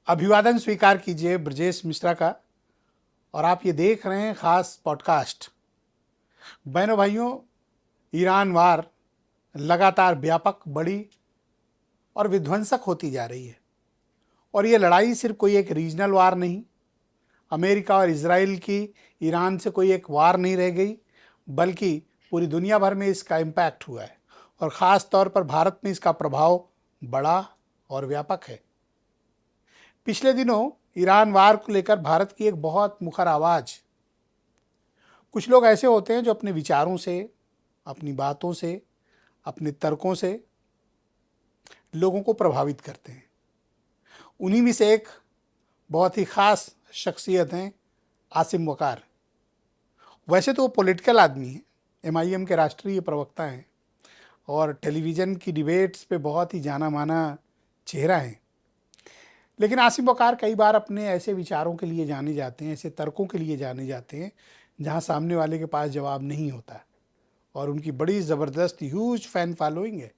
अभिवादन स्वीकार कीजिए ब्रजेश मिश्रा का। और आप ये देख रहे हैं खास पॉडकास्ट। बहनों भाइयों, ईरान वार लगातार व्यापक, बड़ी और विध्वंसक होती जा रही है। और ये लड़ाई सिर्फ कोई एक रीजनल वार नहीं, अमेरिका और इजराइल की ईरान से कोई एक वार नहीं रह गई, बल्कि पूरी दुनिया भर में इसका इम्पैक्ट हुआ है। और ख़ास तौर पर भारत में इसका प्रभाव बड़ा और व्यापक है। पिछले दिनों ईरान वार को लेकर भारत की एक बहुत मुखर आवाज़। कुछ लोग ऐसे होते हैं जो अपने विचारों से, अपनी बातों से, अपने तर्कों से लोगों को प्रभावित करते हैं। उन्हीं में से एक बहुत ही ख़ास शख्सियत हैं आसिम वक़ार। वैसे तो वो पॉलिटिकल आदमी हैं, MIM के राष्ट्रीय प्रवक्ता हैं और टेलीविज़न की डिबेट्स पे बहुत ही जाना माना चेहरा हैं। लेकिन आसिम वक़ार कई बार अपने ऐसे विचारों के लिए जाने जाते हैं, ऐसे तर्कों के लिए जाने जाते हैं जहां सामने वाले के पास जवाब नहीं होता। और उनकी बड़ी ज़बरदस्त ह्यूज फैन फॉलोइंग है।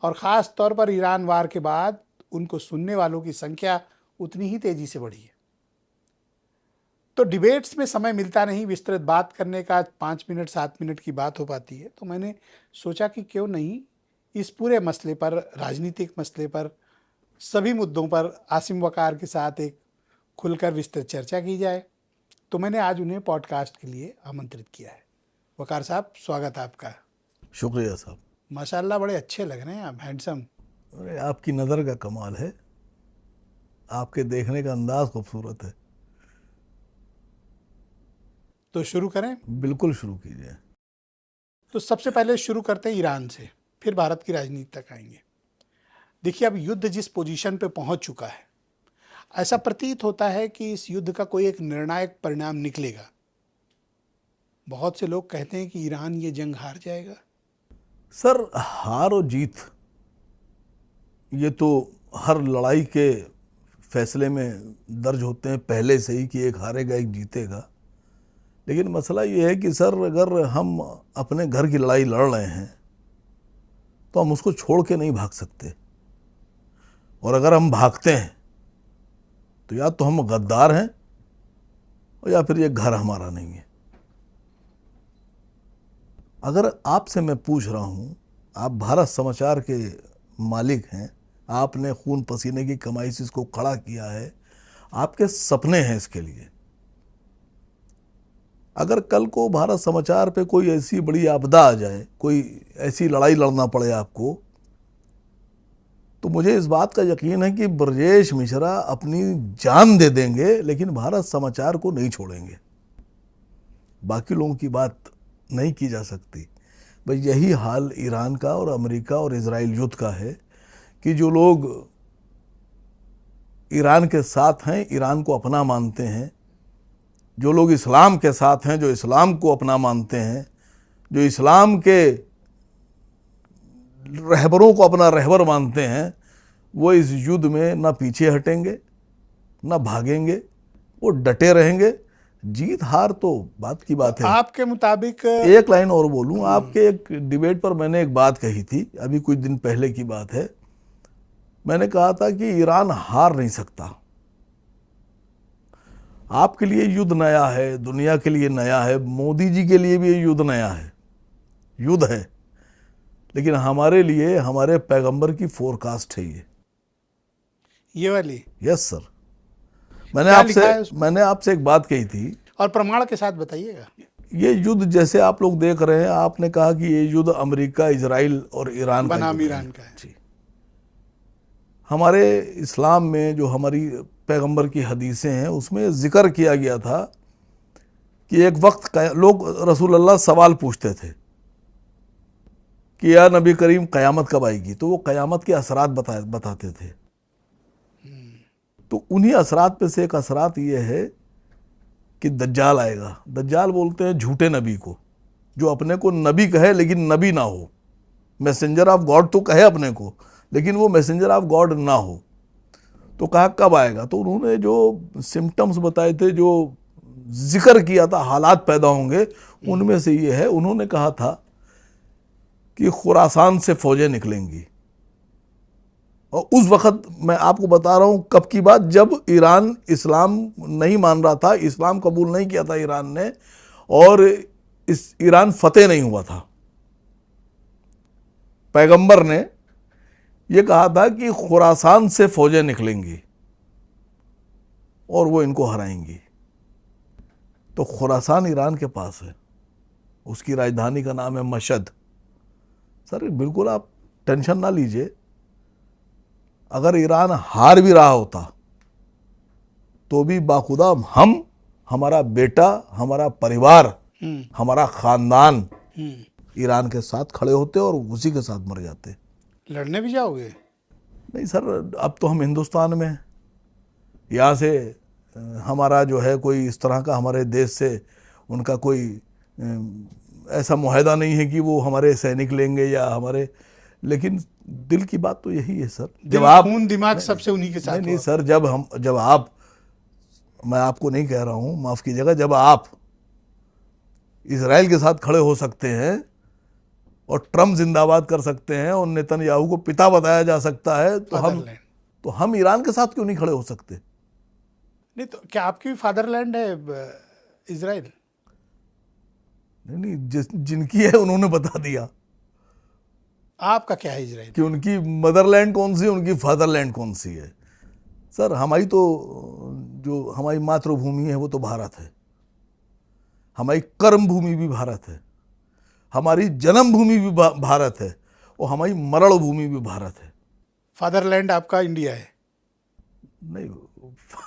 और ख़ास तौर पर ईरान वार के बाद उनको सुनने वालों की संख्या उतनी ही तेज़ी से बढ़ी है। तो डिबेट्स में समय मिलता नहीं विस्तृत बात करने का, 5 मिनट 7 मिनट की बात हो पाती है। तो मैंने सोचा कि क्यों नहीं इस पूरे मसले पर, राजनीतिक मसले पर, सभी मुद्दों पर आसिम वक़ार के साथ एक खुलकर विस्तृत चर्चा की जाए। तो मैंने आज उन्हें पॉडकास्ट के लिए आमंत्रित किया है। वक़ार साहब, स्वागत आपका। शुक्रिया साहब। माशाल्लाह, बड़े अच्छे लग रहे हैं आप, हैंडसम। अरे आपकी नज़र का कमाल है, आपके देखने का अंदाज खूबसूरत है। तो शुरू करें? बिल्कुल शुरू कीजिए। तो सबसे पहले शुरू करते हैं ईरान से, फिर भारत की राजनीति तक आएंगे। देखिए, अब युद्ध जिस पोजीशन पे पहुंच चुका है, ऐसा प्रतीत होता है कि इस युद्ध का कोई एक निर्णायक परिणाम निकलेगा। बहुत से लोग कहते हैं कि ईरान ये जंग हार जाएगा। सर, हार और जीत ये तो हर लड़ाई के फैसले में दर्ज होते हैं पहले से ही कि एक हारेगा एक जीतेगा। लेकिन मसला ये है कि सर, अगर हम अपने घर की लड़ाई लड़ रहे हैं तो हम उसको छोड़ के नहीं भाग सकते। और अगर हम भागते हैं तो या तो हम गद्दार हैं और या फिर ये घर हमारा नहीं है। अगर आपसे मैं पूछ रहा हूं, आप भारत समाचार के मालिक हैं, आपने खून पसीने की कमाई से इसको खड़ा किया है, आपके सपने हैं इसके लिए। अगर कल को भारत समाचार पे कोई ऐसी बड़ी आपदा आ जाए, कोई ऐसी लड़ाई लड़ना पड़े आपको, तो मुझे इस बात का यकीन है कि ब्रजेश मिश्रा अपनी जान दे देंगे, लेकिन भारत समाचार को नहीं छोड़ेंगे। बाकी लोगों की बात नहीं की जा सकती। भाई, यही हाल ईरान का और अमेरिका और इजराइल युद्ध का है कि जो लोग ईरान के साथ हैं, ईरान को अपना मानते हैं, जो लोग इस्लाम के साथ हैं, जो इस्लाम को अपना मानते हैं, जो इस्लाम के रहबरों को अपना रहबर मानते हैं, वो इस युद्ध में ना पीछे हटेंगे ना भागेंगे, वो डटे रहेंगे। जीत हार तो बात की बात है। आपके मुताबिक एक लाइन और बोलूं, आपके एक डिबेट पर मैंने एक बात कही थी, अभी कुछ दिन पहले की बात है। मैंने कहा था कि ईरान हार नहीं सकता। आपके लिए युद्ध नया है, दुनिया के लिए नया है, मोदी जी के लिए भी ये युद्ध नया है, युद्ध है। लेकिन हमारे लिए हमारे पैगंबर की फोरकास्ट है ये वाली। Yes sir. क्या लिखा है उसमें? मैंने आपसे एक बात कही थी, और प्रमाण के साथ बताइएगा। ये युद्ध जैसे आप लोग देख रहे हैं, आपने कहा कि ये युद्ध अमेरिका, इजराइल और ईरान का बनाम युद्ध ईरान का है। जी। हमारे इस्लाम में जो हमारी पैगंबर की हदीसें हैं, उसमें जिक्र किया गया था कि एक वक्त लोग रसूल अल्लाह सवाल पूछते थे कि या नबी करीम क़यामत कब आएगी, तो वो क़यामत के असरात बताते थे। तो उन्हीं असरात पे से एक असरात ये है कि दज्जाल आएगा। दज्जाल बोलते हैं झूठे नबी को, जो अपने को नबी कहे लेकिन नबी ना हो, मैसेंजर ऑफ गॉड तो कहे अपने को, लेकिन वो मैसेंजर ऑफ गॉड ना हो। तो कहा कब आएगा, तो उन्होंने जो सिम्टम्स बताए थे, जो जिक्र किया था हालात पैदा होंगे, उनमें से ये है, उन्होंने कहा था कि खुरासान से फौजें निकलेंगी और उस वक्त मैं आपको बता रहा हूं कब की बात, जब ईरान इस्लाम नहीं मान रहा था, इस्लाम कबूल नहीं किया था ईरान ने, और इस ईरान फतेह नहीं हुआ था। पैगंबर ने यह कहा था कि खुरासान से फौजें निकलेंगी और वो इनको हराएंगी। तो खुरासान ईरान के पास है, उसकी राजधानी का नाम है मशहद। सर बिल्कुल आप टेंशन ना लीजिए, अगर ईरान हार भी रहा होता तो भी बाखुदा हम, हमारा बेटा, हमारा परिवार, हमारा खानदान ईरान के साथ खड़े होते और उसी के साथ मर जाते। लड़ने भी जाओगे? नहीं सर, अब तो हम हिंदुस्तान में हैं, यहाँ से हमारा जो है कोई इस तरह का हमारे देश से उनका कोई ऐसा मुआहदा नहीं है कि वो हमारे सैनिक लेंगे या हमारे, लेकिन दिल की बात तो यही है सर। जब आप खून दिमाग सबसे उन्हीं के साथ नहीं सर, जब आप, मैं आपको नहीं कह रहा हूँ, माफ कीजिएगा, जब आप इजराइल के साथ खड़े हो सकते हैं और ट्रम्प जिंदाबाद कर सकते हैं और नेतन्याहू को पिता बताया जा सकता है, तो हम ईरान के साथ क्यों नहीं खड़े हो सकते? नहीं तो क्या आपकी भी फादरलैंड है इजराइल? नहीं, जिनकी है उन्होंने बता दिया। आपका क्या है इजराइल कि उनकी मदरलैंड कौन सी है, उनकी फादरलैंड कौन सी है? सर हमारी तो जो हमारी मातृभूमि है वो तो भारत है, हमारी कर्म भूमि भी भारत है, हमारी जन्मभूमि भी भारत है, और हमारी मरण भूमि भी भारत है। फादरलैंड आपका इंडिया है? नहीं,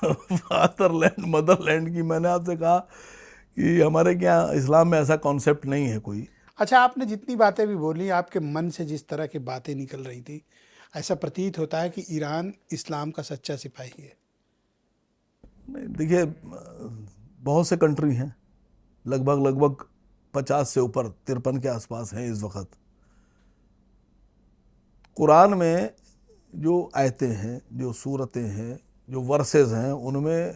फादरलैंड मदरलैंड की मैंने आपसे कहा कि हमारे क्या इस्लाम में ऐसा कॉन्सेप्ट नहीं है कोई। अच्छा, आपने जितनी बातें भी बोली, आपके मन से जिस तरह की बातें निकल रही थी, ऐसा प्रतीत होता है कि ईरान इस्लाम का सच्चा सिपाही है। नहीं देखिए, बहुत से कंट्री हैं, लगभग 50 से ऊपर, 53 के आसपास हैं इस वक्त। कुरान में जो आयतें हैं, जो सूरतें हैं, जो वर्सेस हैं, उनमें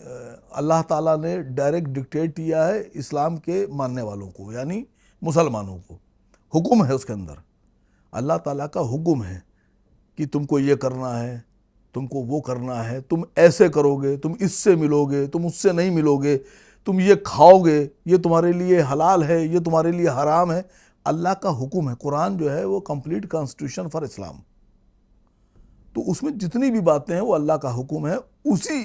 अल्लाह ताला ने डायरेक्ट डिक्टेट किया है इस्लाम के मानने वालों को, यानी मुसलमानों को। हुक्म है उसके अंदर, अल्लाह ताला का हुक्म है कि तुमको ये करना है, तुमको वो करना है, तुम ऐसे करोगे, तुम इससे मिलोगे, तुम उससे नहीं मिलोगे, तुम ये खाओगे, ये तुम्हारे लिए हलाल है, ये तुम्हारे लिए हराम है। अल्लाह का हुक्म है। कुरान जो है वो कंप्लीट कॉन्स्टिट्यूशन फॉर इस्लाम, तो उसमें जितनी भी बातें हैं वो अल्लाह का हुक्म है। उसी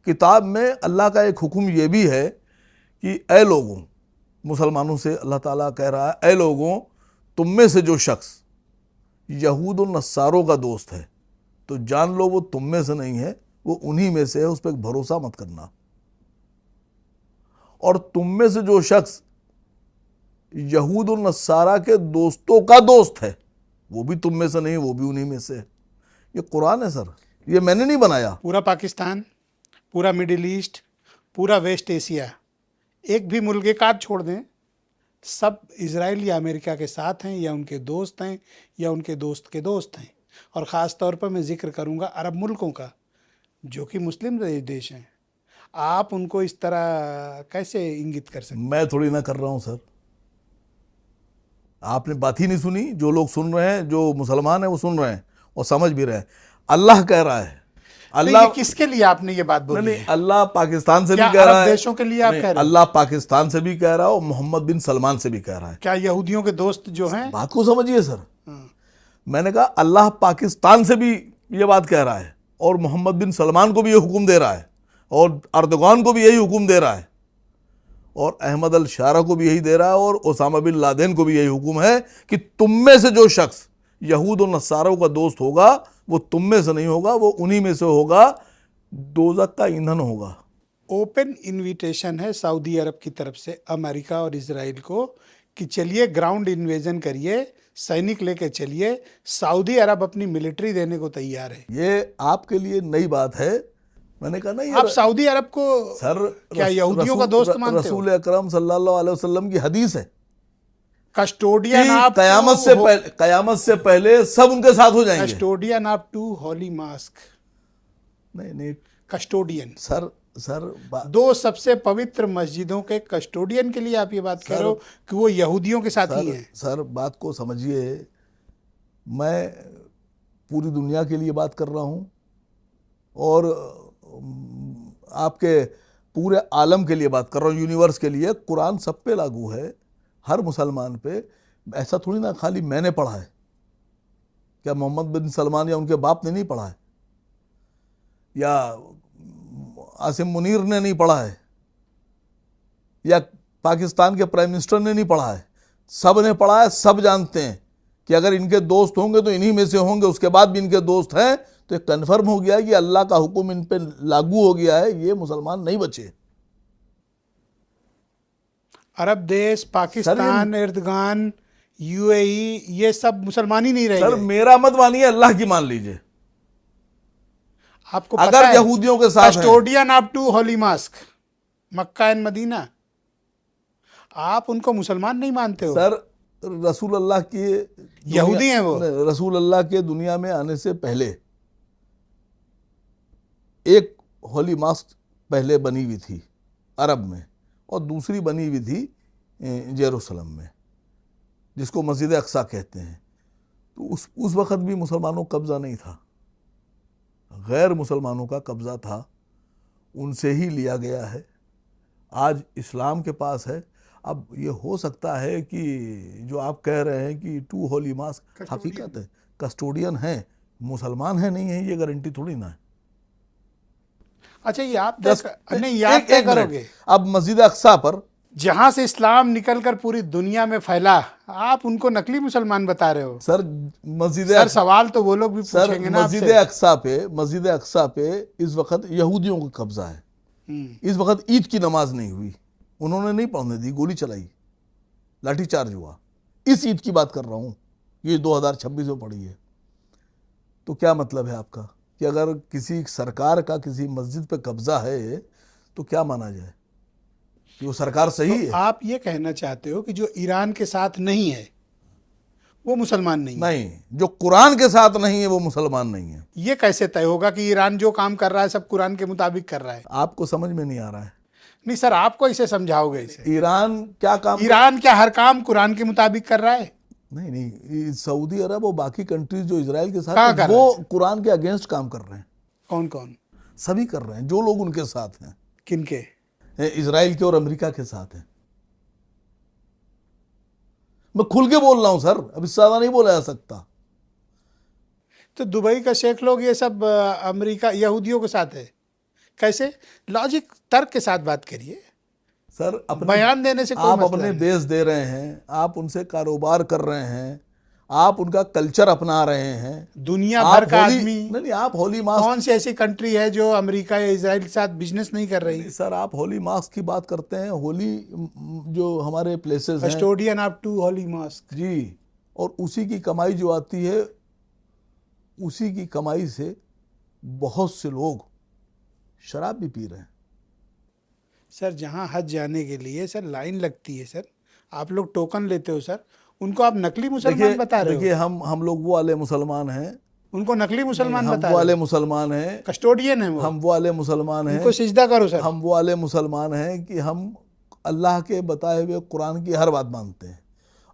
किताब में अल्लाह का एक हुक्म ये भी है कि ऐ लोगों, मुसलमानों से अल्लाह ताला कह रहा है, ऐ लोगों, तुम में से जो शख्स यहूद और नस्सारों का दोस्त है तो जान लो वो तुम में से नहीं है, वो उन्हीं में से है, उस पर भरोसा मत करना। और तुम में से जो शख्स यहूद और नस्सारा के दोस्तों का दोस्त है वो भी तुम में से नहीं, वो भी उन्हीं में से है। ये कुरान है सर, ये मैंने नहीं बनाया। पूरा पाकिस्तान, पूरा मिडिल ईस्ट, पूरा वेस्ट एशिया, एक भी मुल्क एक आध छोड़ दें, सब इजराइल या अमेरिका के साथ हैं, या उनके दोस्त हैं, या उनके दोस्त के दोस्त हैं। और ख़ास तौर पर मैं जिक्र करूंगा अरब मुल्कों का, जो कि मुस्लिम देश हैं। आप उनको इस तरह कैसे इंगित कर सकते? मैं थोड़ी ना कर रहा हूं सर, आपने बात ही नहीं सुनी। जो लोग सुन रहे हैं, जो मुसलमान हैं वो सुन रहे हैं और समझ भी रहे हैं। अल्लाह कह रहा है, अल्लाह किसके लिए आपने ये बात बोली? नहीं, अल्लाह पाकिस्तान से भी क्या कह रहा अरब है, देशों के लिए आप कह रहे हैं? अल्लाह पाकिस्तान से भी कह रहा है और मोहम्मद बिन सलमान से भी कह रहा है। क्या यहूदियों के दोस्त जो हैं? बात को समझिए सर, मैंने कहा अल्लाह पाकिस्तान से भी ये बात कह रहा है और मोहम्मद बिन सलमान को भी ये हुक्म दे रहा है और अर्दगान को भी यही हुक्म दे रहा है और अहमद अल शारा को भी यही दे रहा है और ओसामा बिन लादेन को भी यही हुक्म है कि तुम में से जो शख्स यहूद और नसारों का दोस्त होगा वो तुम में से नहीं होगा, वो उन्हीं में से होगा, दोज़ख का ईंधन होगा। ओपन इनविटेशन है सऊदी अरब की तरफ से अमेरिका और इजराइल को कि चलिए ग्राउंड इन्वेजन करिए, सैनिक लेके चलिए। सऊदी अरब अपनी मिलिट्री देने को तैयार है। ये आपके लिए नई बात है। मैंने कहा नहीं, आप सऊदी अरब को सर क्या यहूदियों का दोस्त मानते हो? रसूल अकरम सल्लल्लाहु अलैहि वसल्लम की हदीस है, कस्टोडियन आप कयामत से पहले सब उनके साथ हो जाएंगे। कस्टोडियन आप टू होली मास्क, नहीं कस्टोडियन सर दो सबसे पवित्र मस्जिदों के कस्टोडियन के लिए आप ये बात कह रहे हो कि वो यहूदियों के साथ ही हैं? सर बात को समझिए, मैं पूरी दुनिया के लिए बात कर रहा हूँ और आपके पूरे आलम के लिए बात कर रहा हूँ, यूनिवर्स के लिए। कुरान सब पे लागू है, हर मुसलमान पे। ऐसा थोड़ी ना खाली मैंने पढ़ा है, क्या मोहम्मद बिन सलमान या उनके बाप ने नहीं पढ़ा है, या आसिम मुनीर ने नहीं पढ़ा है, या पाकिस्तान के प्राइम मिनिस्टर ने नहीं पढ़ा है? सब ने पढ़ा है। सब जानते हैं कि अगर इनके दोस्त होंगे तो इन्हीं में से होंगे, उसके बाद भी इनके दोस्त हैं, तो एक कन्फर्म हो गया कि अल्लाह का हुक्म इन पे लागू हो गया है, ये मुसलमान नहीं बचे। अरब देश, पाकिस्तान, इर्दगान, यूएई, ये सब मुसलमान ही नहीं रह सर गए। मेरा मत मानिए, अल्लाह की मान लीजिए। आपको पता अगर है यहूदियों के साथ हैं, custodian of two holy mosques, Mecca and Medina, आप उनको मुसलमान नहीं मानते हो? सर रसूल अल्लाह के यहूदी हैं वो। रसूल अल्लाह के दुनिया में आने से पहले एक होली मास्क पहले बनी हुई थी अरब में, और दूसरी बनी हुई थी जेरूसलम में, जिसको मस्जिद अक्सा कहते हैं। तो उस वक्त भी मुसलमानों का कब्जा नहीं था, गैर मुसलमानों का कब्जा था, उनसे ही लिया गया है। आज इस्लाम के पास है। अब ये हो सकता है कि जो आप कह रहे हैं कि टू होली मास्क हकीकत है, कस्टोडियन है, मुसलमान है नहीं है, ये गारंटी थोड़ी ना है। अच्छा, ये आप नहीं, एक आप क्या मिनट। करोगे? अब मस्जिद अक्सा पर जहां से इस्लाम निकलकर पूरी दुनिया में फैला, आप उनको नकली मुसलमान बता रहे हो? सर मस्जिद सर सवाल तो वो लोग भी सर पूछेंगे ना मस्जिद आपसे। अक्सा पे इस वक्त यहूदियों का कब्जा है। इस वक्त ईद की नमाज नहीं हुई, उन्होंने नहीं पढ़ने दी, गोली चलाई, लाठीचार्ज हुआ। इस ईद की बात कर रहा हूं, ये 2026 में पड़ी है। तो क्या मतलब है आपका कि अगर किसी सरकार का किसी मस्जिद पे कब्जा है तो क्या माना जाए कि वो सरकार सही तो है? आप ये कहना चाहते हो कि जो ईरान के साथ नहीं है वो मुसलमान नहीं है? नहीं, जो कुरान के साथ नहीं है वो मुसलमान नहीं है। ये कैसे तय होगा कि ईरान जो काम कर रहा है सब कुरान के मुताबिक कर रहा है? आपको समझ में नहीं आ रहा है। नहीं सर, आपको इसे समझाओगे इसे? ईरान क्या काम ईरान क्या हर काम कुरान के मुताबिक कर रहा है? नहीं नहीं, सऊदी अरब और बाकी कंट्रीज जो इजराइल के साथ कहाँ हैं, कर वो रहे कुरान के अगेंस्ट काम कर रहे हैं। कौन कौन? सभी कर रहे हैं जो लोग उनके साथ हैं, किनके? इजराइल के और अमेरिका के साथ हैं। मैं खुल के बोल रहा हूं सर, अब इससे ज्यादा नहीं बोला जा सकता। तो दुबई का शेख लोग ये सब अमेरिका यहूदियों के साथ है? कैसे? लॉजिक तर्क के साथ बात करिए सर अपने बयान देने से कोई आप मतलब अपने नहीं। देश दे रहे हैं, आप उनसे कारोबार कर रहे हैं, आप उनका कल्चर अपना रहे हैं। दुनिया आप भर का होली आदमी, नहीं, आप होली मास्क, कौन सी ऐसी कंट्री है जो अमेरिका या इजराइल के साथ बिजनेस नहीं कर रही? सर आप होली मास्क की बात करते हैं। होली जो हमारे प्लेसेस हैं custodian of two holy mosques जी, और उसी की कमाई जो आती है, उसी की कमाई से बहुत से लोग शराब भी पी रहे हैं। सर जहां हज जाने के लिए सर लाइन लगती है सर, आप लोग टोकन लेते हो सर, उनको आप नकली मुसलमान बता रहे देखिए हो? हम लोग वो वाले मुसलमान हैं, उनको नकली मुसलमान हम बता वो रहे वाले हो? मुसलमान हैं, कस्टोडियन है वो? हम वो वाले मुसलमान हैं, उनको सिजदा करो सर। हम वो वाले मुसलमान हैं कि हम अल्लाह के बताए हुए कुरान की हर बात मानते हैं।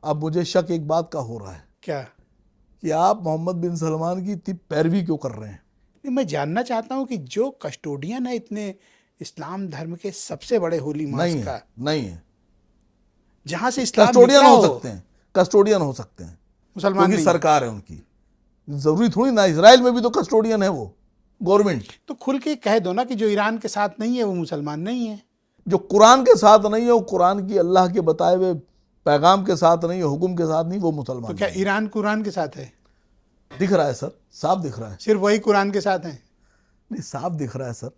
अब मुझे शक एक बात का हो रहा है क्या? कि आप मोहम्मद बिन सलमान की इतनी पैरवी क्यों कर रहे हैं? नहीं, मैं जानना चाहता हूं कि जो कस्टोडियन है इतने इस्लाम धर्म के सबसे बड़े होली नहीं मास्क है, का, नहीं है। जहां से इस्लाम कस्टोडियन निकला हो सकते हैं, कस्टोडियन हो सकते हैं, मुसलमान क्योंकि नहीं। सरकार है उनकी। जरूरी थोड़ी ना, इजराइल में भी तो कस्टोडियन है वो गवर्नमेंट। तो खुल के कह दो ना कि जो ईरान के साथ नहीं है वो मुसलमान नहीं है। जो कुरान के साथ नहीं है, वो कुरान की अल्लाह के बताए हुए पैगाम के साथ नहीं है, हुक्म के साथ नहीं, वो मुसलमान तो क्या नहीं ईरान कुरान के साथ है? है। दिख रहा है सर, साफ दिख रहा है। सिर्फ वही कुरान के साथ है? नहीं, साफ दिख रहा है सर,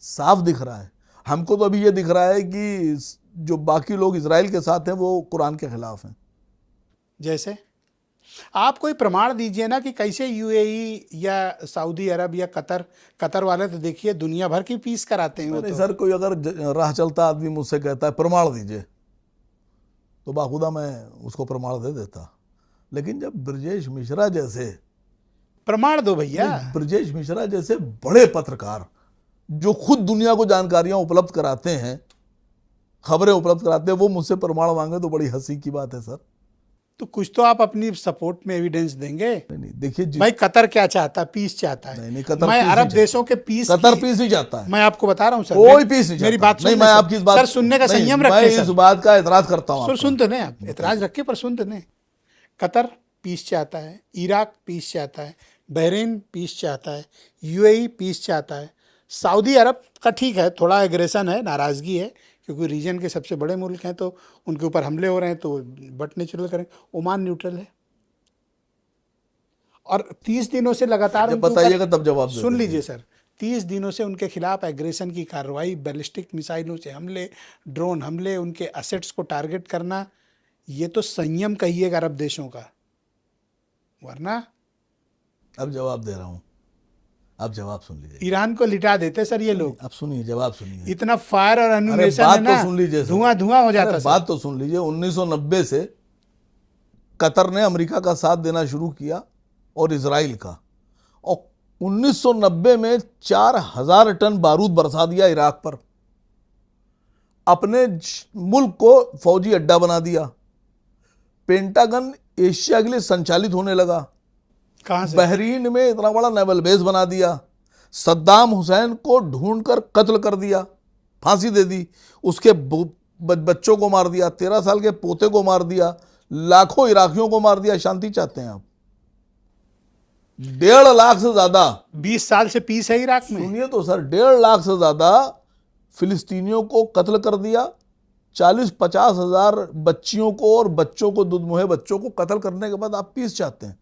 साफ दिख रहा है। हमको तो अभी ये दिख रहा है कि जो बाकी लोग इजराइल के साथ हैं वो कुरान के खिलाफ हैं। जैसे आप कोई प्रमाण दीजिए ना कि कैसे यूएई या सऊदी अरब या कतर वाले तो देखिए दुनिया भर की फीस कराते हैं वो नहीं तो। सर, कोई अगर राह चलता आदमी मुझसे कहता है प्रमाण दीजिए, तो बाखुदा मैं उसको प्रमाण दे देता। लेकिन जब ब्रजेश मिश्रा जैसे प्रमाण दो भैया। ब्रजेश मिश्रा जैसे बड़े पत्रकार जो खुद दुनिया को जानकारियां उपलब्ध कराते हैं, खबरें उपलब्ध कराते हैं, वो मुझसे प्रमाण मांगे तो बड़ी हंसी की बात है सर। तो कुछ तो आप अपनी सपोर्ट में एविडेंस देंगे। नहीं देखिए भाई कतर क्या चाहता है? पीस चाहता है। नहीं कतर मैं पीस अरब नहीं देशों के पीस कतर की- पीस नहीं चाहता है, मैं आपको बता रहा हूँ सर, कोई पीस नहीं मेरी चाहता। बात नहीं सुन ले मैं सर। आपकी इस बात सर सुनने का नहीं, संयम मैं रखे इस सर। बात का एतराज करता हूँ सर आपका। सुन तो नहीं, आप एतराज रखिए पर सुन तो नहीं। कतर पीस चाहता है, इराक पीस चाहता है, बहरीन पीस चाहता है, यूएई पीस चाहता है, सऊदी अरब का ठीक है, थोड़ा एग्रेशन है, नाराज़गी है, क्योंकि रीजन के सबसे बड़े मुल्क हैं तो उनके ऊपर हमले हो रहे हैं तो बट नेचुरल करें। ओमान न्यूट्रल है और 30 दिनों से लगातार जब उनके बताइएगा ऊपर, तब जवाब दे सुन देंगे। लीजिए सर, 30 दिनों से उनके खिलाफ एग्रेशन की कार्रवाई, बैलिस्टिक मिसाइलों से हमले, ड्रोन हमले, उनके एसेट्स को टारगेट करना, ये तो संयम कहिएगा अरब देशों का, वरना अब जवाब दे रहा हूँ, अब जवाब सुन लीजिए। ईरान को लिटा देते सर ये लोग। अब सुनिए, जवाब सुनिए। इतना फायर और अरे एनिमेशन बात है तो ना, सुन लीजिए सर। धुआं धुआं हो जाता अरे सर। बात तो सुन लीजिए। 1990 से कतर ने अमेरिका का साथ देना शुरू किया और इजराइल का, और 1990 में 4000 टन बारूद बरसा दिया इराक पर, अपने मुल्क को फौजी अड्डा बना दिया। पेंटागन एशिया के लिए संचालित होने लगा। कहाँ से? बहरीन में इतना बड़ा नेवल बेस बना दिया। सद्दाम हुसैन को ढूंढकर कत्ल कर दिया, फांसी दे दी। उसके बच्चों को मार दिया, 13 साल के पोते को मार दिया, लाखों इराकियों को मार दिया। शांति चाहते हैं आप? 1.5 लाख से ज्यादा, 20 साल से पीस है इराक में। सुनिए तो सर, 1.5 लाख से ज्यादा फिलिस्तीनियों को कत्ल कर दिया। 40-50 हजार बच्चियों को और बच्चों को, दुधमुहे बच्चों को कत्ल करने के बाद आप पीस चाहते हैं?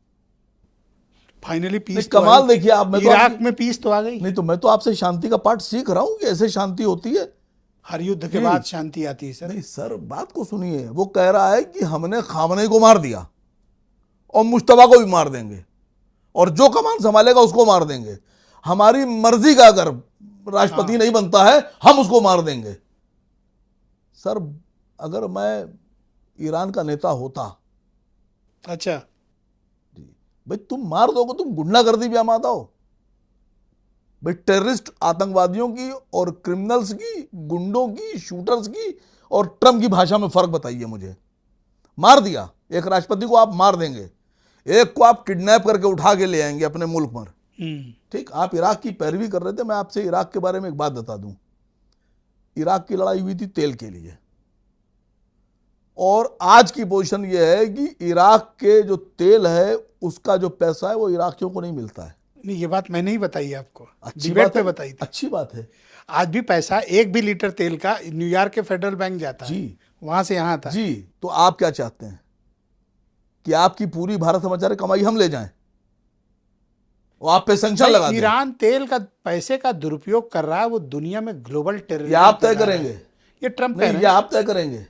फाइनली पीस नहीं, तो कमाल आई। देखिए आप। मैं तो इराक में पीस तो आ गई। नहीं तो मैं तो आपसे शांति का पाठ सीख रहा हूं कि ऐसे शांति होती है। हर युद्ध के बाद शांति आती है सर। नहीं सर, बात को सुनिए। वो कह रहा है कि हमने खामनेई को मार दिया और मुश्तबा को भी मार देंगे, और जो कमान संभालेगा उसको मार देंगे। हमारी मर्जी का अगर राष्ट्रपति नहीं बनता है हम उसको मार देंगे। सर अगर मैं ईरान का नेता होता, अच्छा, भाई तुम मार दोगे, तुम गुंडागर्दी भी आमादा हो। भाई टेररिस्ट, आतंकवादियों की और क्रिमिनल्स की, गुंडों की, शूटर्स की और ट्रम्प की भाषा में फर्क बताइए मुझे। मार दिया एक राष्ट्रपति को, आप मार देंगे। एक को आप किडनैप करके उठा के ले आएंगे अपने मुल्क पर। ठीक, आप इराक की पैरवी कर रहे थे। मैं आपसे इराक के बारे में एक बात बता दूं। इराक की लड़ाई हुई थी तेल के लिए, और आज की पोजीशन यह है कि इराक के जो तेल है उसका जो पैसा है वो इराकियों को नहीं मिलता है। नहीं ये बात मैंने ही बताई आपको, अच्छी डिबेट बात पे है, बताई थी। अच्छी बात है आज भी पैसा 1 भी लीटर तेल का न्यूयॉर्क के फेडरल बैंक जाता है, जी, वहां से यहाँ आता है। जी। तो आप क्या चाहते हैं कि आपकी पूरी भारत समाचार कमाई हम ले जाएं और आप पे संख्या भाई, लगा दें? ईरान तेल का पैसे का दुरुपयोग कर रहा है, वो दुनिया में ग्लोबल ये टेररिज्म आप तय फैला रहा है। करेंगे? ये ट्रम्प कह नहीं, रहे ये हैं। आप तय करेंगे।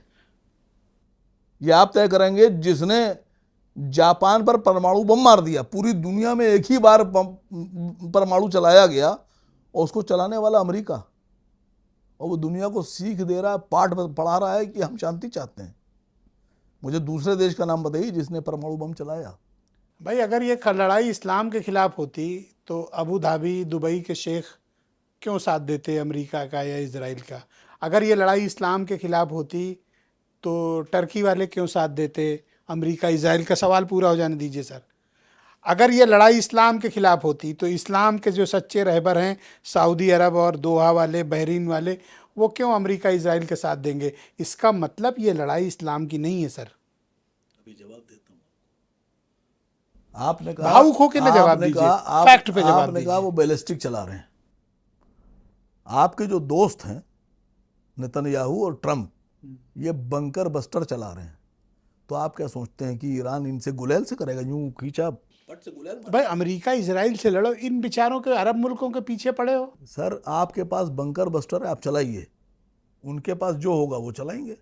ये आप तय करेंगे जिसने जापान पर परमाणु बम मार दिया। पूरी दुनिया में एक ही बार परमाणु चलाया गया, और उसको चलाने वाला अमेरिका, और वो दुनिया को सीख दे रहा है, पाठ पढ़ा रहा है कि हम शांति चाहते हैं। मुझे दूसरे देश का नाम बताइए जिसने परमाणु बम चलाया। भाई अगर ये लड़ाई इस्लाम के खिलाफ होती तो अबू धाबी, दुबई के शेख क्यों साथ देते अमेरिका का या इजराइल का? अगर ये लड़ाई इस्लाम के खिलाफ होती तो टर्की वाले क्यों साथ देते अमेरिका, इजराइल का? सवाल पूरा हो जाने दीजिए सर। अगर ये लड़ाई इस्लाम के खिलाफ होती तो इस्लाम के जो सच्चे रहबर हैं सऊदी अरब और दोहा वाले, बहरीन वाले, वो क्यों अमेरिका, इजराइल के साथ देंगे? इसका मतलब ये लड़ाई इस्लाम की नहीं है सर। अभी जवाब देता हूँ। आपने कहा, भावुक होके ना जवाब आपने दीजिए, कहा, फैक्ट पे जवाब आपने कहा दीजिए। वो बैलिस्टिक चला रहे हैं। आपके जो दोस्त हैं नेतन्याहू और ट्रम्प, ये बंकर बस्टर चला रहे हैं। तो आप क्या सोचते हैं कि ईरान इनसे गुलेल से करेगा? यूं खींचा पट से गुलेल मारा? भाई अमेरिका इजराइल से लड़ो, इन बेचारों के अरब मुल्कों के पीछे पड़े हो। सर आपके पास बंकर बस्टर है, आप चलाइए। उनके पास जो होगा वो चलाएंगे,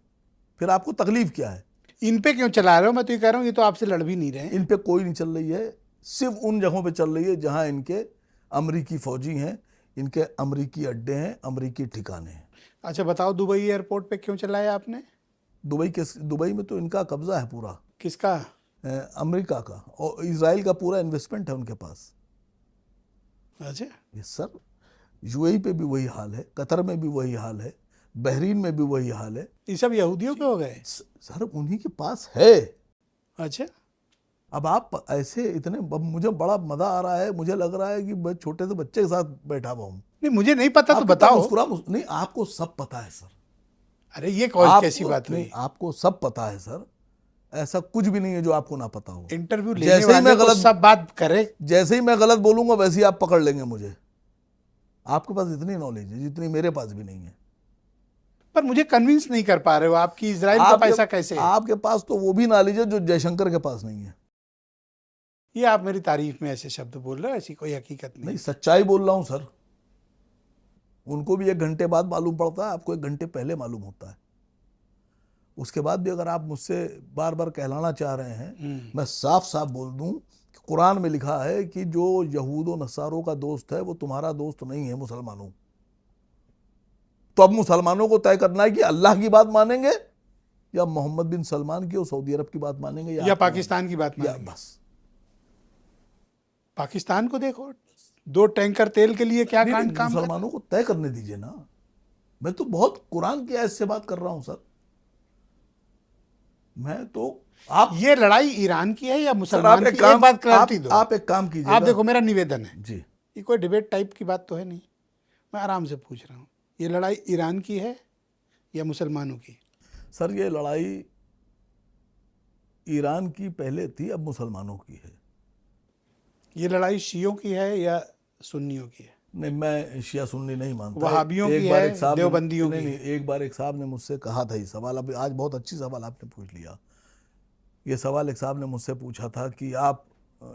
फिर आपको तकलीफ क्या है? इन पे क्यों चला रहे हो? मैं तो ये कह रहा हूँ ये तो आपसे लड़ भी नहीं रहे हैं। इन पे कोई नहीं चल रही है, सिर्फ उन जगहों पे चल रही है जहां इनके अमरीकी फौजी हैं, इनके अमरीकी अड्डे हैं, अमरीकी ठिकाने हैं। अच्छा बताओ, दुबई एयरपोर्ट पे क्यों चलाया आपने? दुबई में तो इनका कब्जा है पूरा, किसका? अमेरिका का, और इजराइल का पूरा इन्वेस्टमेंट है उनके पास। अच्छा, ये सर यूएई पे भी वही हाल है, कतर में भी वही हाल है, बहरीन में भी वही हाल है। ये सब यहूदियों के हो गए? सर उन्हीं के पास है। अच्छा, अब आप ऐसे इतने, अब मुझे बड़ा मजा आ रहा है, मुझे लग रहा है कि मैं छोटे से बच्चे के साथ बैठा हुआ हूँ। नहीं मुझे नहीं पता तो आप कितना बताओ। नहीं, आपको सब पता है सर। अरे ये कौन कैसी आपको बात नहीं, हुई? आपको सब पता है सर। ऐसा कुछ भी नहीं है जो आपको ना पता हो। इंटरव्यू लेने जैसे ही वाले मैं को गलत सब बात करे। जैसे ही मैं गलत बोलूंगा वैसे ही आप पकड़ लेंगे मुझे। आपके पास इतनी नॉलेज है जितनी मेरे पास भी नहीं है। पर मुझे कन्विंस नहीं कर पा रहे हो आपकी इजराइल का आपके पैसा कैसे है। आपके पास तो वो भी नॉलेज है जो जयशंकर के पास नहीं है। ये आप मेरी तारीफ में ऐसे शब्द बोल रहे हो, ऐसी कोई हकीकत नहीं नहीं, है। सच्चाई बोल रहा हूं सर। उनको भी 1 घंटे बाद मालूम पड़ता है, आपको 1 घंटे पहले मालूम होता है। उसके बाद भी अगर आप मुझसे बार बार कहलाना चाह रहे हैं, मैं साफ साफ बोल दूं कि कुरान में लिखा है कि जो यहूद और नसारों का दोस्त है वो तुम्हारा दोस्त नहीं है मुसलमानों। तो अब मुसलमानों को तय करना है कि अल्लाह की बात मानेंगे या मोहम्मद बिन सलमान की और सऊदी अरब की बात मानेंगे या पाकिस्तान की बात या मानेंगे। बस। पाकिस्तान को देखो, 2 टैंकर तेल के लिए क्या नहीं नहीं, कांड काम कर। मुसलमानों को तय करने दीजिए ना। मैं तो बहुत कुरान की आयत से बात कर रहा हूं सर। मैं तो आप ये लड़ाई ईरान की है या सर, आप मुसलमान एक की? काम एक बात क्लैरिटी दो। आप एक काम आप कीजिएगा देखो, मेरा निवेदन है, जी। ये कोई डिबेट टाइप की बात तो है नहीं, मैं आराम से पूछ रहा हूँ, ये लड़ाई ईरान की है या मुसलमानों की? सर, ये लड़ाई ईरान की पहले थी, अब मुसलमानों की है। ये लड़ाई शियों की है या सुन्नियों की है? नहीं, मैं शिया सुन्नी नहीं मानता। वहाबियों की एक बार है, एक साहब देवबंदियों नहीं की नहीं, है? एक बार एक साहब ने मुझसे कहा था ये सवाल, अभी आज बहुत अच्छी सवाल आपने पूछ लिया। ये सवाल एक साहब ने मुझसे पूछा था कि आप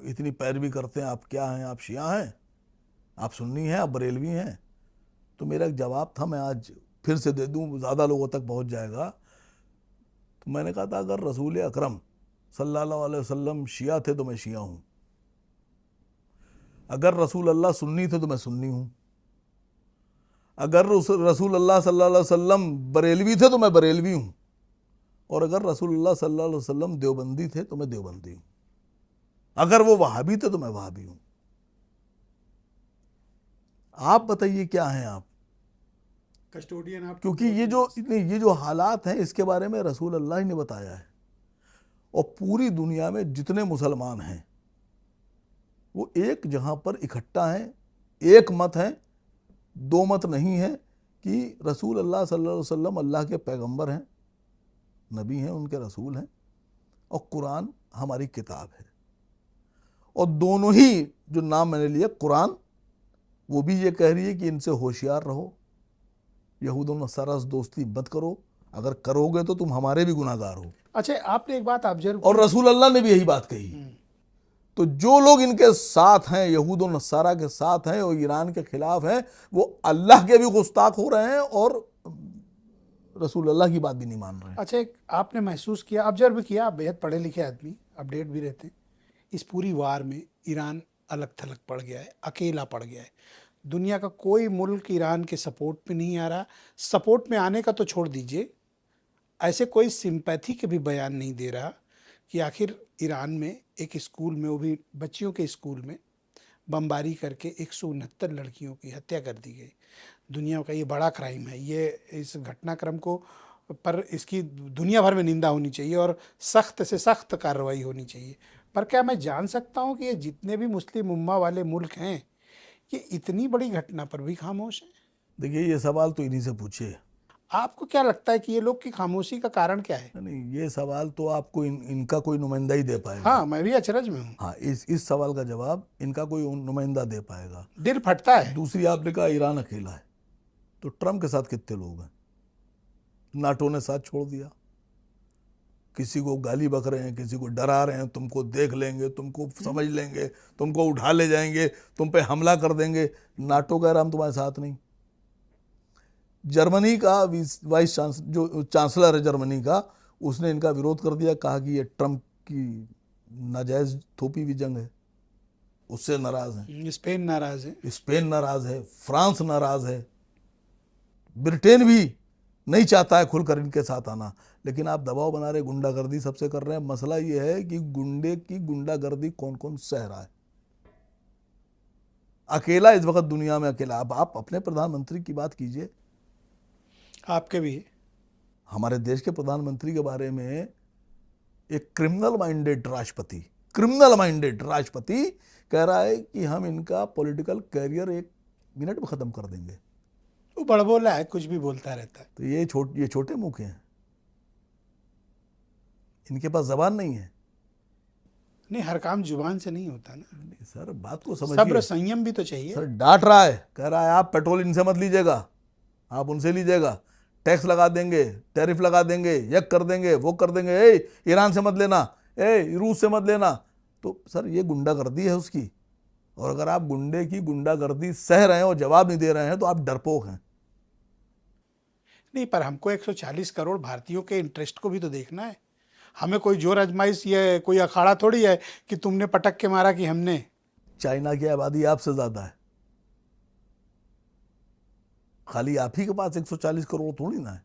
इतनी पैरवी करते हैं, आप क्या हैं? आप शिया हैं, आप सुन्नी हैं, आप बरेलवी हैं? तो मेरा एक जवाब था, मैं आज फिर से दे दूं, ज़्यादा लोगों तक पहुंच जाएगा। तो मैंने कहा था, अगर रसूल अकरम सल्लल्लाहु अलैहि वसल्लम शिया थे तो मैं शिया हूं, अगर रसूल अल्लाह सुन्नी थे तो मैं सुन्नी हूं, अगर रसूल अल्लाह सल्लल्लाहु अलैहि वसल्लम बरेलवी थे तो मैं बरेलवी हूं, और अगर रसूल अल्लाह सल्लल्लाहु अलैहि वसल्लम देवबंदी थे तो मैं देवबंदी हूं, अगर वो वहाबी थे तो मैं वहाबी हूं। आप बताइए क्या हैं आप? कस्टोडियन आप? क्योंकि ये जो हालात हैं इसके बारे में रसूल अल्लाह ही ने बताया है। और पूरी दुनिया में जितने मुसलमान हैं वो एक जहां पर इकट्ठा हैं, एक मत है, 2 मत नहीं है कि रसूल अल्लाह सल्लल्लाहु अलैहि वसल्लम अल्लाह के पैगंबर हैं, नबी हैं, उनके रसूल हैं, और कुरान हमारी किताब है। और दोनों ही जो नाम मैंने लिया, कुरान वो भी ये कह रही है कि इनसे होशियार रहो, यहूद और नसारा से दोस्ती मत करो, अगर करोगे तो तुम हमारे भी गुनाहगार हो। अच्छा, आपने एक बात ऑब्जर्व और रसूल अल्लाह ने भी यही बात कही। तो जो लोग इनके साथ हैं, यहूद और नसारा के साथ हैं और ईरान के खिलाफ हैं, वो अल्लाह के भी गुस्ताख हो रहे हैं और रसूल अल्लाह की बात भी नहीं मान रहे हैं। अच्छा, एक आपने महसूस किया, ऑब्जर्व किया, आप बेहद पढ़े लिखे आदमी, अपडेट भी रहते हैं, इस पूरी वार में ईरान अलग थलग पड़ गया है, अकेला पड़ गया है। दुनिया का कोई मुल्क ईरान के सपोर्ट में नहीं आ रहा। सपोर्ट में आने का तो छोड़ दीजिए, ऐसे कोई सिंपैथी के भी बयान नहीं दे रहा कि आखिर ईरान में एक स्कूल में, वो भी बच्चियों के स्कूल में बमबारी करके 169 लड़कियों की हत्या कर दी गई। दुनिया का ये बड़ा क्राइम है। ये इस घटनाक्रम को पर इसकी दुनिया भर में निंदा होनी चाहिए और सख्त से सख्त कार्रवाई होनी चाहिए। पर क्या मैं जान सकता हूँ कि ये जितने भी मुस्लिम उम्मा वाले मुल्क हैं, ये इतनी बड़ी घटना पर भी खामोश हैं? देखिए, ये सवाल तो इन्हीं से पूछिए। आपको क्या लगता है कि ये लोग की खामोशी का कारण क्या है? नहीं, ये सवाल तो आपको इनका कोई नुमाइंदा ही दे पाएगा। हाँ, मैं भी अचरज में हूँ। हाँ, इस सवाल का जवाब इनका कोई नुमाइंदा दे पाएगा। दिल फटता है। दूसरी, आपने कहा ईरान अकेला है, तो ट्रम्प के साथ कितने लोग हैं? नाटो ने साथ छोड़ दिया। किसी को गाली बक रहे हैं, किसी को डरा रहे हैं, तुमको देख लेंगे, तुमको समझ लेंगे, तुमको उठा ले जाएंगे, तुम पे हमला कर देंगे। नाटो कह रहा हम तुम्हारे साथ नहीं। जर्मनी का वाइस जो चांसलर है जर्मनी का, उसने इनका विरोध कर दिया, कहा कि ये ट्रम्प की नाजायज थोपी हुई जंग है, उससे नाराज है। स्पेन नाराज है। स्पेन नाराज है, फ्रांस नाराज है, ब्रिटेन भी नहीं चाहता है खुलकर इनके साथ आना। लेकिन आप दबाव बना रहे, गुंडागर्दी सबसे कर रहे हैं। मसला ये है कि गुंडे की गुंडागर्दी कौन कौन सह रहा है? अकेला इस वक्त दुनिया में अकेला। अब आप अपने प्रधानमंत्री की बात कीजिए, आपके भी है। हमारे देश के प्रधानमंत्री के बारे में एक क्रिमिनल माइंडेड राष्ट्रपति कह रहा है कि हम इनका पॉलिटिकल कैरियर 1 मिनट में खत्म कर देंगे। वो बड़बोला है, कुछ भी बोलता रहता है। तो ये छोटे मुंह के हैं, इनके पास जबान नहीं है। नहीं, हर काम जुबान से नहीं होता ना नहीं सर, बात को सब्र समझिए। संयम भी तो चाहिए। सर डांट रहा है, कह रहा है आप पेट्रोल इनसे मत लीजिएगा, आप उनसे लीजिएगा, टैक्स लगा देंगे, टैरिफ लगा देंगे, यक कर देंगे, वो कर देंगे, ईरान से मत लेना, रूस से मत लेना। तो सर ये गुंडागर्दी है उसकी, और अगर आप गुंडे की गुंडागर्दी सह रहे हैं और जवाब नहीं दे रहे हैं तो आप डरपोक हैं। नहीं, पर हमको 140 करोड़ भारतीयों के इंटरेस्ट को भी तो देखना है। हमें कोई जोर आजमाइश या कोई अखाड़ा थोड़ी है कि तुमने पटक के मारा कि हमने। चाइना की आबादी आपसे ज्यादा है, खाली आप ही के पास 140 करोड़ थोड़ी ना है।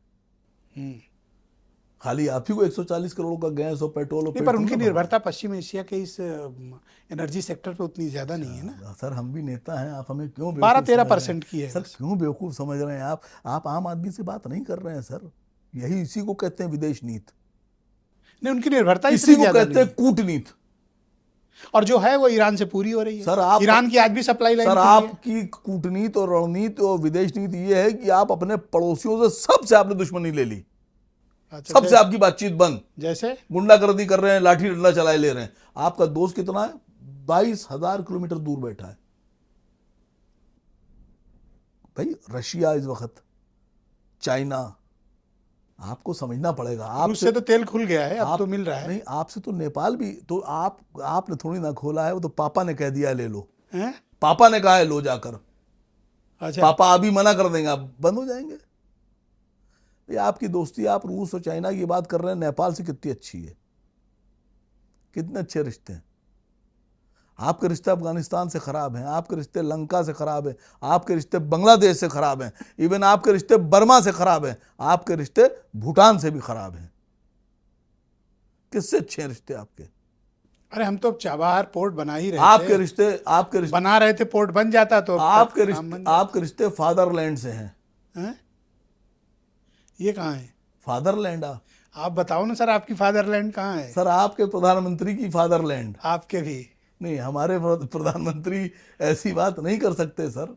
खाली आप ही को 140 करोड़ का गैस और पेट्रोल और नहीं, पर उनकी निर्भरता पश्चिम एशिया के इस एनर्जी सेक्टर पे उतनी ज्यादा नहीं है ना। सर हम भी नेता हैं, आप हमें क्यों 12-13% की है सर, क्यों बेवकूफ समझ रहे हैं आप आम आदमी से बात नहीं कर रहे हैं सर। यही इसी को कहते हैं विदेश नीति, नहीं, उनकी निर्भरता इसी को कहते हैं कूटनीति। और जो है वो ईरान से पूरी हो रही है। सर ईरान की आज भी सप्लाई लाइन सर आपकी कूटनीति और रणनीति और विदेश नीति ये है कि आप अपने पड़ोसियों से सबसे आपने दुश्मनी ले ली। अच्छा, सबसे आपकी बातचीत बंद, जैसे गुंडागर्दी कर रहे हैं, लाठी डंडा चलाए ले रहे हैं। आपका दोस्त कितना है? 22,000 किलोमीटर दूर बैठा है भाई, रशिया इस वक्त, चाइना। आपको समझना पड़ेगा। आपसे तो तेल खुल गया है, अब तो मिल रहा है। नहीं, आपसे तो नेपाल भी तो आपने थोड़ी ना खोला है, वो तो पापा ने कह दिया ले लो हैं? पापा ने कहा है लो जाकर। अच्छा, पापा अभी मना कर देंगे, आप बंद हो जाएंगे। ये आपकी दोस्ती, आप रूस और चाइना की बात कर रहे हैं, नेपाल से कितनी अच्छी है, कितने अच्छे रिश्ते हैं। आपके रिश्ते अफगानिस्तान से खराब हैं, आपके रिश्ते लंका से खराब हैं, आपके रिश्ते बांग्लादेश से खराब हैं, इवन आपके रिश्ते बर्मा से खराब हैं, आपके रिश्ते भूटान से भी खराब हैं। किससे अच्छे हैं रिश्ते आपके? अरे हम तो चाबहार पोर्ट बना ही रहे आपके थे। रिश्ते बना रहे थे, पोर्ट बन जाता तो आपके रिश्ते फादरलैंड से हैं। ये कहाँ है फादरलैंड? आप बताओ ना सर, आपकी फादरलैंड कहाँ है? सर आपके प्रधानमंत्री की फादरलैंड। आपके भी नहीं, हमारे प्रधानमंत्री ऐसी बात नहीं कर सकते सर।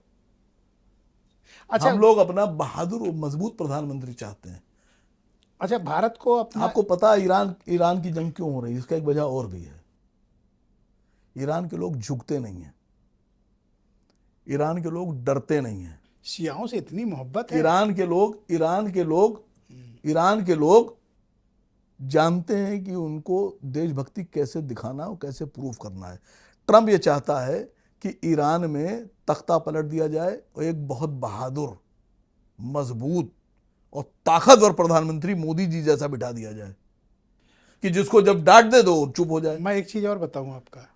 अच्छा, हम लोग अपना बहादुर और मजबूत प्रधानमंत्री चाहते हैं। अच्छा, भारत को अपना, आपको पता है ईरान की जंग क्यों हो रही है? इसका एक वजह और भी है। ईरान के लोग झुकते नहीं हैं, ईरान के लोग डरते नहीं हैं। शियाओं से इतनी मोहब्बत है। ईरान के लोग जानते हैं कि उनको देशभक्ति कैसे दिखाना और कैसे प्रूफ करना है। ट्रंप ये चाहता है कि ईरान में तख्ता पलट दिया जाए और एक बहुत बहादुर, मजबूत और ताकतवर प्रधानमंत्री मोदी जी जैसा बिठा दिया जाए कि जिसको जब डांट दे दो चुप हो जाए। मैं एक चीज और बताऊं आपका,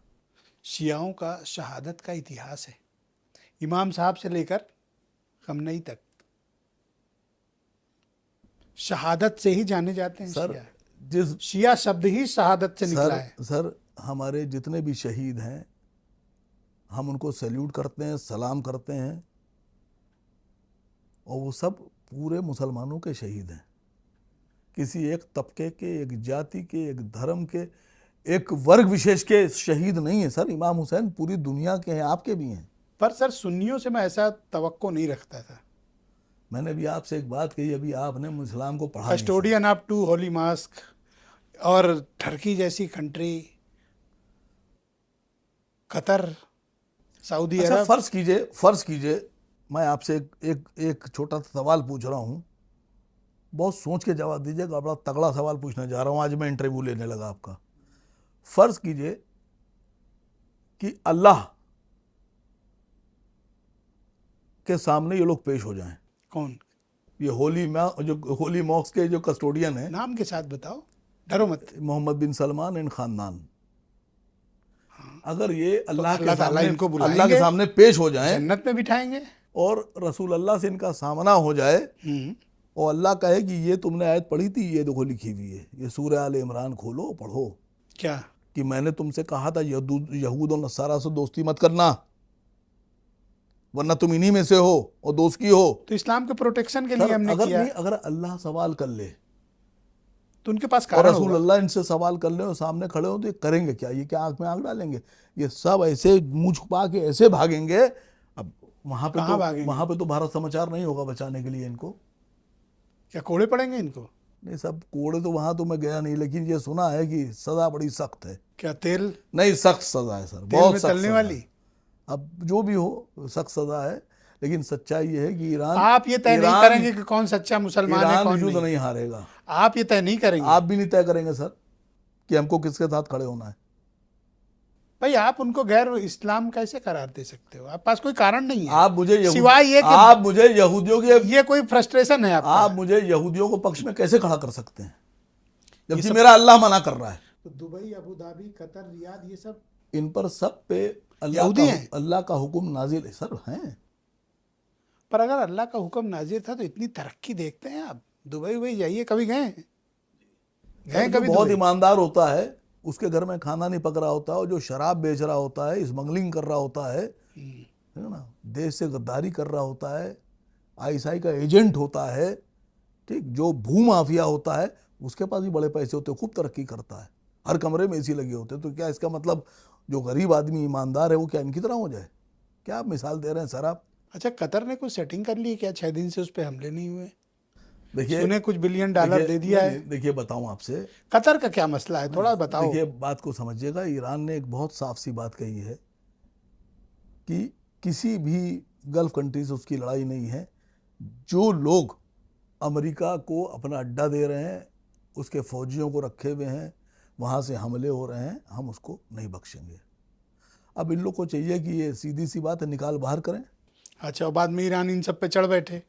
शियाओं का शहादत का इतिहास है। इमाम साहब से लेकर खमनई तक शहादत से ही जाने जाते हैं। सर शिया शब्द ही शहादत से निकला है। सर हमारे जितने भी शहीद हैं, हम उनको सैल्यूट करते हैं, सलाम करते हैं, और वो सब पूरे मुसलमानों के शहीद हैं। किसी एक तबके के, एक जाति के, एक धर्म के, एक वर्ग विशेष के शहीद नहीं है सर। इमाम हुसैन पूरी दुनिया के हैं, आपके भी हैं। पर सर सुन्नियों से मैं ऐसा तवक्को नहीं रखता था। मैंने भी आपसे एक बात कही, अभी आपने इस्लाम को पढ़ा। कस्टोडियन ऑफ 2 होली मास्क और टर्की जैसी कंट्री, कतर, सऊदी अरब। फर्ज कीजिए मैं आपसे एक छोटा सा सवाल पूछ रहा हूँ, बहुत सोच के जवाब दीजिएगा। बड़ा तगड़ा सवाल पूछने जा रहा हूँ, आज मैं इंटरव्यू लेने लगा आपका। फर्ज कीजिए कि अल्लाह के सामने ये लोग पेश हो जाएं। कौन? ये होली मॉक्स के जो कस्टोडियन है, नाम के साथ बताओ, डरो मत। मोहम्मद बिन सलमान एंड खानदान। अगर ये अल्लाह के सामने पेश हो जाएं, जन्नत में बिठाएंगे, और रसूल अल्लाह से इनका सामना हो जाए, और अल्लाह कहे कि ये तुमने आयत पढ़ी थी, ये देखो लिखी हुई है, ये सूरह आल इमरान खोलो पढ़ो, क्या कि मैंने तुमसे कहा था यहूद और नसारा से दोस्ती मत करना, वरना तुम इन्हीं में से हो और दोस्त की हो। तो इस्लाम के प्रोटेक्शन के लिए हमने किया। अगर अल्लाह सवाल कर ले तो उनके पास और कारण रसूल होगा। अल्लाह इनसे सवाल कर ले और सामने खड़े हो तो ये करेंगे क्या? ये क्या आंख में आंख डालेंगे? ये सब ऐसे मुंह छुपा के ऐसे भागेंगे। अब कहाँ भागेंगे? वहां पे तो भारत समाचार नहीं होगा बचाने के लिए इनको। क्या कोड़े पड़ेंगे इनको? नहीं, सब कोड़े तो वहां तो मैं गया नहीं, लेकिन ये सुना है कि सजा बड़ी सख्त है। क्या तेल नहीं, सख्त सजा है सर, तेल बहुत में सख्त तलने सजा वाली? है। अब जो भी हो सख्त सजा है, लेकिन सच्चाई ये है कि आप ये तय नहीं ईरान करेंगे कि कौन सच्चा मुसलमान है ईरान कौन युद्ध नहीं? नहीं हारेगा। आप ये तय नहीं करेंगे? आप भी नहीं तय करेंगे सर कि हमको किसके साथ खड़े होना है। भाई आप उनको गैर इस्लाम कैसे करार दे सकते हो? आप पास कोई कारण नहीं है आप मुझे सिवाय ये कि आप मुझे यहूदियों के ये कोई फ्रस्ट्रेशन है आप आपका। मुझे यहूदियों को पक्ष में कैसे खड़ा कर सकते हैं जबकि सब- मेरा अल्लाह मना कर रहा है? तो Dubai, Abu Dhabi, Qatar, Riyadh, ये सब इन पर सब पे यहूदी हैं। अल्लाह का हुक्म नाजिल है सर, हैं। पर अगर अल्लाह का हुक्म नाजिर था तो इतनी तरक्की देखते हैं आप? दुबई वही जाइए, कभी गए हैं? गए सर, जो कभी बहुत दुबई? ईमानदार होता है उसके घर में खाना नहीं पक रहा होता, और जो शराब बेच रहा होता है, स्मगलिंग कर रहा होता है ना, देश से गद्दारी कर रहा होता है, आईएसआई का एजेंट होता है, ठीक, जो भू माफिया होता है, उसके पास भी बड़े पैसे होते हैं, खूब तरक्की करता है, हर कमरे में एसी लगे होते हैं। तो क्या इसका मतलब जो गरीब आदमी ईमानदार है वो क्या इनकी तरह हो जाए? क्या आप मिसाल दे रहे हैं सर आप? अच्छा, कतर ने कुछ सेटिंग कर ली है क्या? 6 दिन से उस पर हमले नहीं हुए? देखिए, सुने कुछ बिलियन डॉलर दे दिया है। देखिए बताऊं आपसे, कतर का क्या मसला है, थोड़ा बताओ। देखिए बात को समझिएगा। ईरान ने एक बहुत साफ सी बात कही है कि किसी भी गल्फ कंट्री से उसकी लड़ाई नहीं है। जो लोग अमेरिका को अपना अड्डा दे रहे हैं, उसके फौजियों को रखे हुए हैं, वहाँ से हमले हो रहे हैं, हम उसको नहीं बख्शेंगे। अब इन लोग को चाहिए कि ये सीधी सी बात है, निकाल बाहर करें। अच्छा, और बाद में ईरान इन सब पे चढ़ बैठे।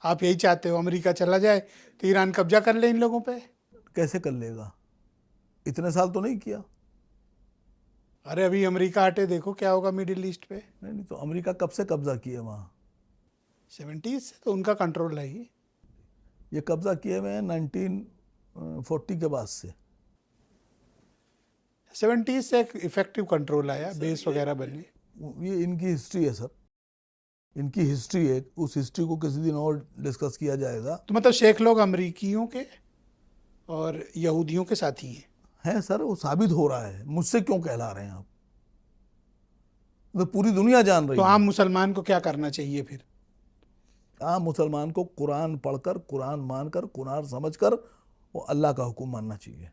आप यही चाहते हो अमेरिका चला जाए तो ईरान कब्जा कर ले इन लोगों पे? कैसे कर लेगा? इतने साल तो नहीं किया। अरे अभी अमेरिका हटे, देखो क्या होगा मिडिल ईस्ट पे। नहीं तो अमेरिका कब से कब्जा किया वहाँ? 70s से तो उनका कंट्रोल है ही। ये कब्जा किए हुए हैं 1940 के बाद से। 70s से एक इफेक्टिव कंट्रोल आया, बेस वगैरह बने। ये इनकी हिस्ट्री है सर, इनकी हिस्ट्री है। उस हिस्ट्री को किसी दिन और डिस्कस किया जाएगा। तो मतलब शेख लोग अमेरिकियों के और यहूदियों के साथी हैं। सर, वो साबित हो रहा है। मुझसे क्यों कहला रहे हैं आप? तो पूरी दुनिया जान रही तो है। आम मुसलमान को क्या करना चाहिए फिर? आम मुसलमान को कुरान पढ़कर, कुरान मानकर, कुरान समझकर वो अल्लाह का हुक्म मानना चाहिए।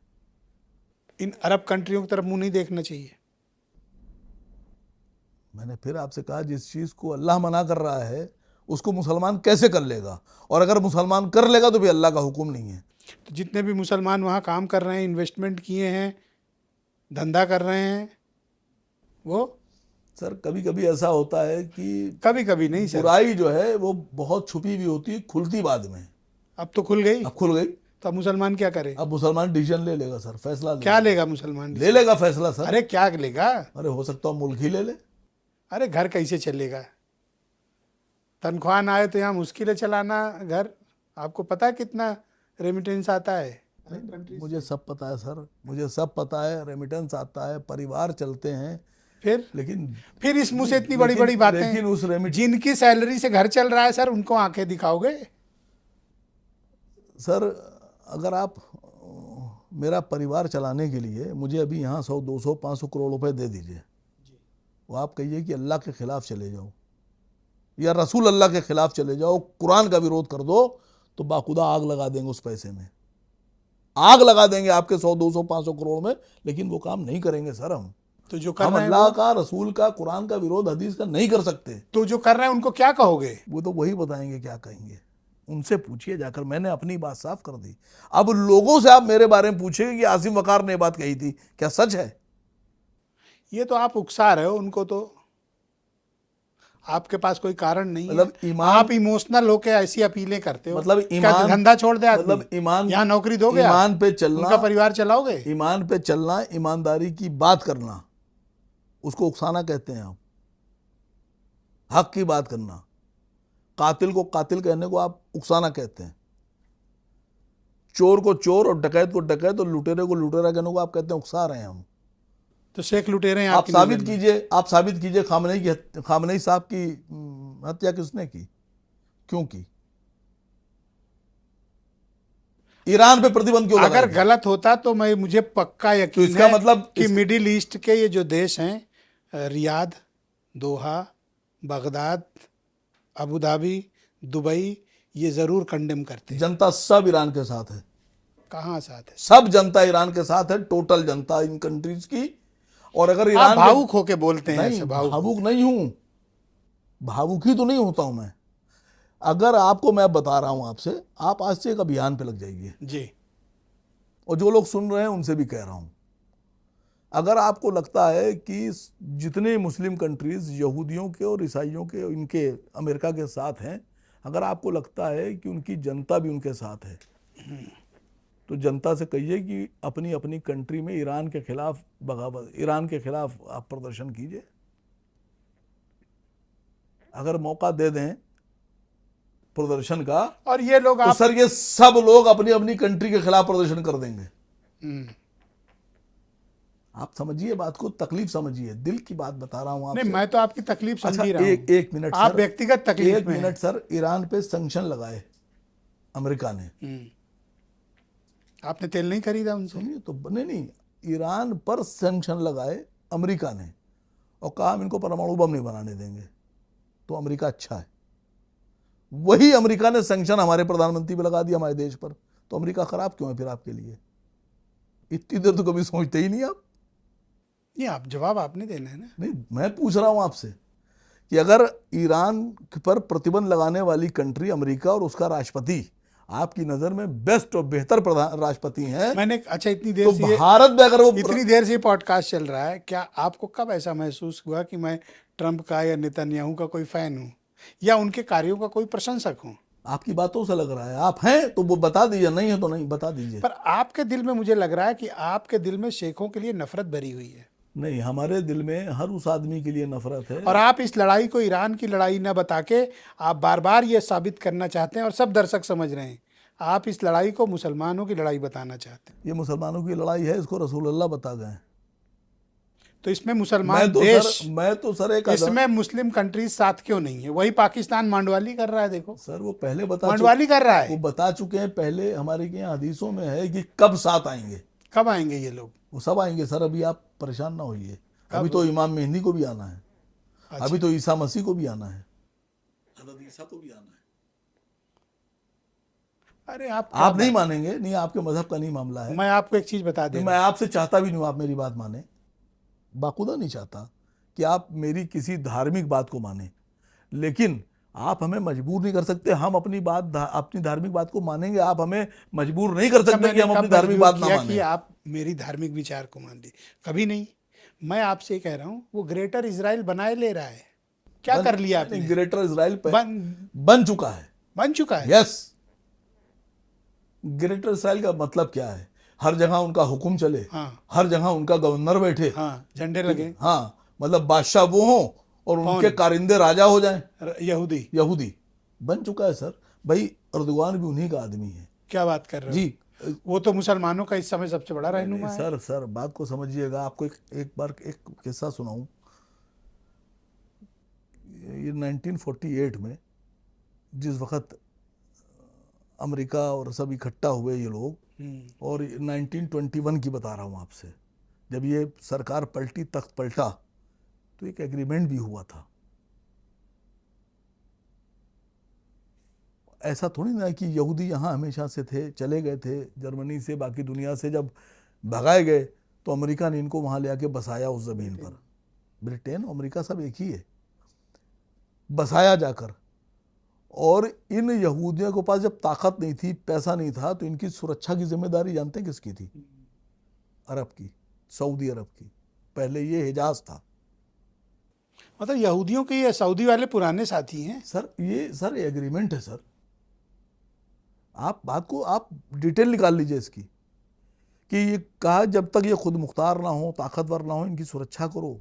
इन अरब कंट्रियों की तरफ मुंह नहीं देखना चाहिए। मैंने फिर आपसे कहा, जिस चीज़ को अल्लाह मना कर रहा है उसको मुसलमान कैसे कर लेगा? और अगर मुसलमान कर लेगा तो भी अल्लाह का हुक्म नहीं है। तो जितने भी मुसलमान वहाँ काम कर रहे हैं, इन्वेस्टमेंट किए हैं, धंधा कर रहे हैं, वो सर कभी कभी ऐसा होता है कि कभी कभी नहीं सर, बुराई जो है वो बहुत छुपी हुई होती है, खुलती बाद में। अब तो खुल गई। अब खुल गई, तो अब मुसलमान क्या करे? अब मुसलमान डिसीजन ले लेगा सर, फैसला क्या लेगा मुसलमान? ले लेगा फैसला सर। अरे क्या लेगा? अरे हो सकता है मुल्क ही ले ले। अरे घर कैसे चलेगा? तनख्वाह ना आए तो यहाँ मुश्किल है चलाना घर। आपको पता है कितना रेमिटेंस आता है? मुझे सब पता है सर, मुझे सब पता है। रेमिटेंस आता है, परिवार चलते हैं, फिर फिर इस मुंह से इतनी बड़ी बड़ी बातें। लेकिन उस जिनकी सैलरी से घर चल रहा है सर, उनको आंखें दिखाओगे? सर अगर आप मेरा परिवार चलाने के लिए मुझे अभी यहाँ 100, 200, 500 करोड़ रुपए दे दीजिए, वो आप कहिए कि अल्लाह के खिलाफ चले जाओ या रसूल अल्लाह के खिलाफ चले जाओ, कुरान का विरोध कर दो, तो बाखुदा आग लगा देंगे उस पैसे में, आग लगा देंगे आपके 100, 200, 500 करोड़ में। लेकिन वो काम नहीं करेंगे सर। हम तो जो कर हम रहे हैं अल्लाह का, रसूल का, कुरान का विरोध, हदीस का नहीं कर सकते। तो जो कर रहे हैं उनको क्या कहोगे? वो तो वही बताएंगे क्या कहेंगे, उनसे पूछिए जाकर। मैंने अपनी बात साफ कर दी। अब लोगों से आप मेरे बारे में पूछेंगे कि आसिम वकार ने बात कही थी, क्या सच है? ये तो आप उकसा रहे हो उनको, तो आपके पास कोई कारण नहीं मतलब है। ईमान, आप इमोशनल होके ऐसी अपीलें करते हो। मतलब क्या ईमान, धंधा छोड़ दे आदमी? मतलब ईमान, यहाँ नौकरी दोगे? ईमान पे चलना, उनका परिवार चलाओगे? ईमान पे चलना, ईमानदारी की बात करना, उसको उकसाना कहते हैं आप। हक की बात करना, कातिल को कातिल कहने को आप उकसाना कहते हैं। चोर को चोर और डकैत को डकैत और लुटेरे को लुटेरा कहने को आप कहते हैं उकसा रहे हैं हम। तो शेख लुटेरे हैं आप आपकी साबित नज़र में। कीजिए, आप साबित कीजिए खामनेई साहब की हत्या किसने की, क्यों की? ईरान पे प्रतिबंध क्यों अगर लगाएगी? गलत होता तो मुझे पक्का तो यकीन इसका है मतलब कि मिडिल ईस्ट के ये जो देश हैं, रियाद, दोहा, बगदाद, अबू धाबी, दुबई, ये जरूर कंडेम करते हैं। जनता सब ईरान के साथ है, कहाँ साथ है? सब जनता ईरान के साथ है, टोटल जनता इन कंट्रीज की। और अगर आप ईरान भावुक होके बोलते हैं, नहीं, ऐसे भावुक। भावुक नहीं हूं, भावुक ही तो नहीं होता हूं मैं। अगर आपको मैं बता रहा हूं आपसे, आप आज से एक अभियान पे लग जाइए, जी, और जो लोग सुन रहे हैं उनसे भी कह रहा हूं, अगर आपको लगता है कि जितने मुस्लिम कंट्रीज यहूदियों के और ईसाइयों के, इनके अमेरिका के साथ हैं, अगर आपको लगता है कि उनकी जनता भी उनके साथ है, तो जनता से कहिए कि अपनी अपनी कंट्री में ईरान के खिलाफ बगावत, ईरान के खिलाफ आप प्रदर्शन कीजिए। अगर मौका दे दें प्रदर्शन का, और ये लोग तो आप सर ये सब लोग अपनी अपनी कंट्री के खिलाफ प्रदर्शन कर देंगे। हम्म, आप समझिए बात को, तकलीफ समझिए, दिल की बात बता रहा हूं नहीं, आपसे। मैं तो आपकी तकलीफ समझ अच्छा, ही रहा हूँ। एक मिनट आप सर, व्यक्तिगत तकलीफ एक में हैं। मिनट सर, ईरान पे सैंक्शन लगाए अमेरिका ने, आपने तेल नहीं खरीदा उनसे? सुनिए तो, नहीं, ईरान पर सैंक्शन लगाए अमेरिका ने और कहा हम इनको परमाणु बम नहीं बनाने देंगे, तो अमेरिका अच्छा है। वही अमेरिका ने सैंक्शन हमारे प्रधानमंत्री पे लगा दिया, हमारे देश पर, तो अमेरिका खराब क्यों है फिर आपके लिए? इतनी देर तो कभी सोचते ही नहीं आप। नहीं, आप जवाब आपने देना है ना। नहीं, मैं पूछ रहा हूं आपसे कि अगर ईरान पर प्रतिबंध लगाने वाली कंट्री अमेरिका और उसका राष्ट्रपति आपकी नजर में बेस्ट और बेहतर प्रधान राष्ट्रपति हैं, मैंने अच्छा इतनी देर तो से भारत में अगर वो इतनी देर से पॉडकास्ट चल रहा है, क्या आपको कब ऐसा महसूस हुआ कि मैं ट्रंप का या नेतन्याहू का कोई फैन हूँ या उनके कार्यों का कोई प्रशंसक हूँ? आपकी बातों से लग रहा है आप हैं, तो वो बता दीजिए, नहीं है तो नहीं, बता दीजिए। पर आपके दिल में मुझे लग रहा है कि आपके दिल में शेखों के लिए नफरत भरी हुई है, नहीं, हमारे दिल में हर उस आदमी के लिए नफरत है। और आप इस लड़ाई को ईरान की लड़ाई न बता के आप बार बार ये साबित करना चाहते हैं, और सब दर्शक समझ रहे हैं, आप इस लड़ाई को मुसलमानों की लड़ाई बताना चाहते हैं। ये मुसलमानों की लड़ाई है, इसको रसूलुल्लाह बता गए। तो इसमें मुसलमान देश, मैं तो सर एक इसमें मुस्लिम कंट्रीज साथ क्यों नहीं है? वही पाकिस्तान मांडवाली कर रहा है, देखो सर वो पहले बता मांडवाली कर रहा वो है। बता चुके हैं पहले, हमारे के यहाँ हदीसों में है कि कब साथ आएंगे। कब आएंगे ये लोग? वो सब आएंगे सर, अभी आप परेशान ना होइए। अभी तो इमाम मेहंदी को भी आना है, अच्छा। अभी तो ईसा मसीह को भी आना है, हज़रत ईसा को भी आना है। अरे आप नहीं मानेंगे, नहीं, आपके मजहब का नहीं मामला है। मैं आपको एक चीज बता दूं, मैं आपसे चाहता भी नहीं हूं आप मेरी बात माने, बाखुदा नहीं चाहता कि आप मेरी किसी धार्मिक बात को माने, लेकिन आप हमें मजबूर नहीं कर सकते। हम अपनी धार्मिक बात को मानेंगे, आप हमें मजबूर नहीं कर सकते कि हम अपनी धार्मिक बात ना माने। कि आप मेरी धार्मिक विचार को मान ली, कभी नहीं। मैं आपसे ये कह रहा हूं, वो ग्रेटर इजराइल बनाए ले रहा है, क्या कर लिया आपने? ग्रेटर इजराइल बन चुका है, बन चुका है। यस। ग्रेटर इजराइल का मतलब क्या है? हर जगह उनका हुक्म चले, हाँ, हर जगह उनका गवर्नर बैठे, हाँ, झंडे लगे, हाँ, मतलब बादशाह वो हो और उनके कारिंदे राजा हो जाएं, यहूदी बन चुका है सर। भाई अर्दुगान भी उन्हीं का आदमी है। क्या बात कर रहे हो जी, वो तो मुसलमानों का इस समय सबसे बड़ा रहनुमा है। सर बात को समझिएगा। आपको एक बार एक किस्सा सुनाऊं। ये 1948 में जिस वक्त अमेरिका और सब इकट्ठा हुए ये लोग, और 1921 की बता रहा हूँ आपसे, जब ये सरकार पलटी, तख्त पलटा, तो एक एग्रीमेंट भी हुआ था। ऐसा थोड़ी ना कि यहूदी यहाँ हमेशा से थे, चले गए थे जर्मनी से, बाकी दुनिया से जब भगाए गए तो अमेरिका ने इनको वहाँ ले आके बसाया उस ज़मीन पर। ब्रिटेन अमेरिका सब एक ही है, बसाया जाकर। और इन यहूदियों के पास जब ताकत नहीं थी, पैसा नहीं था, तो इनकी सुरक्षा की जिम्मेदारी जानते हैं किसकी थी? अरब की, सऊदी अरब की। पहले ये हिजाज था। मतलब यहूदियों के ये सऊदी वाले पुराने साथी हैं सर। ये एग्रीमेंट है सर। आप बात को आप डिटेल निकाल लीजिए इसकी, कि ये कहा जब तक ये खुद मुख्तार ना हो, ताकतवर ना हो, इनकी सुरक्षा करो,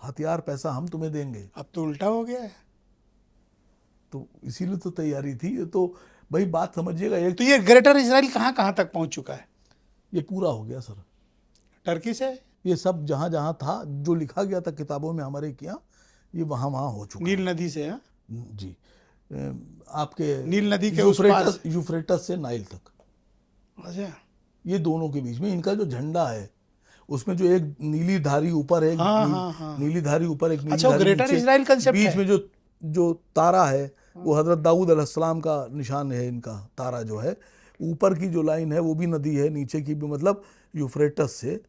हथियार पैसा हम तुम्हें देंगे। अब तो उल्टा हो गया है। तो इसीलिए तो तैयारी थी। ये तो भाई बात समझिएगा। एक तो ये ग्रेटर इजराइल कहाँ कहाँ तक पहुंच चुका है? ये पूरा हो गया सर। टर्की से ये सब जहाँ जहाँ था, जो लिखा गया था किताबों में हमारे किया, ये वहाँ वहाँ हो चुका नील नदी से। हाँ, जी। आपके नील नदी के उस पार। यूफ्रेटस से नाइल तक, अच्छा, ये दोनों के बीच में इनका जो झंडा है उसमें जो एक नीली धारी ऊपर है, हाँ हाँ हाँ। नीली धारी ऊपर, एक नीली अच्छा, वो धारी ग्रेटर नीचे, इजराइल कंसेप्ट बीच है। में जो तारा है वो हजरत दाऊद अलैहिस्सलाम का निशान है। इनका तारा जो है, ऊपर की जो लाइन है वो भी नदी है, नीचे की भी, मतलब यूफ्रेटस से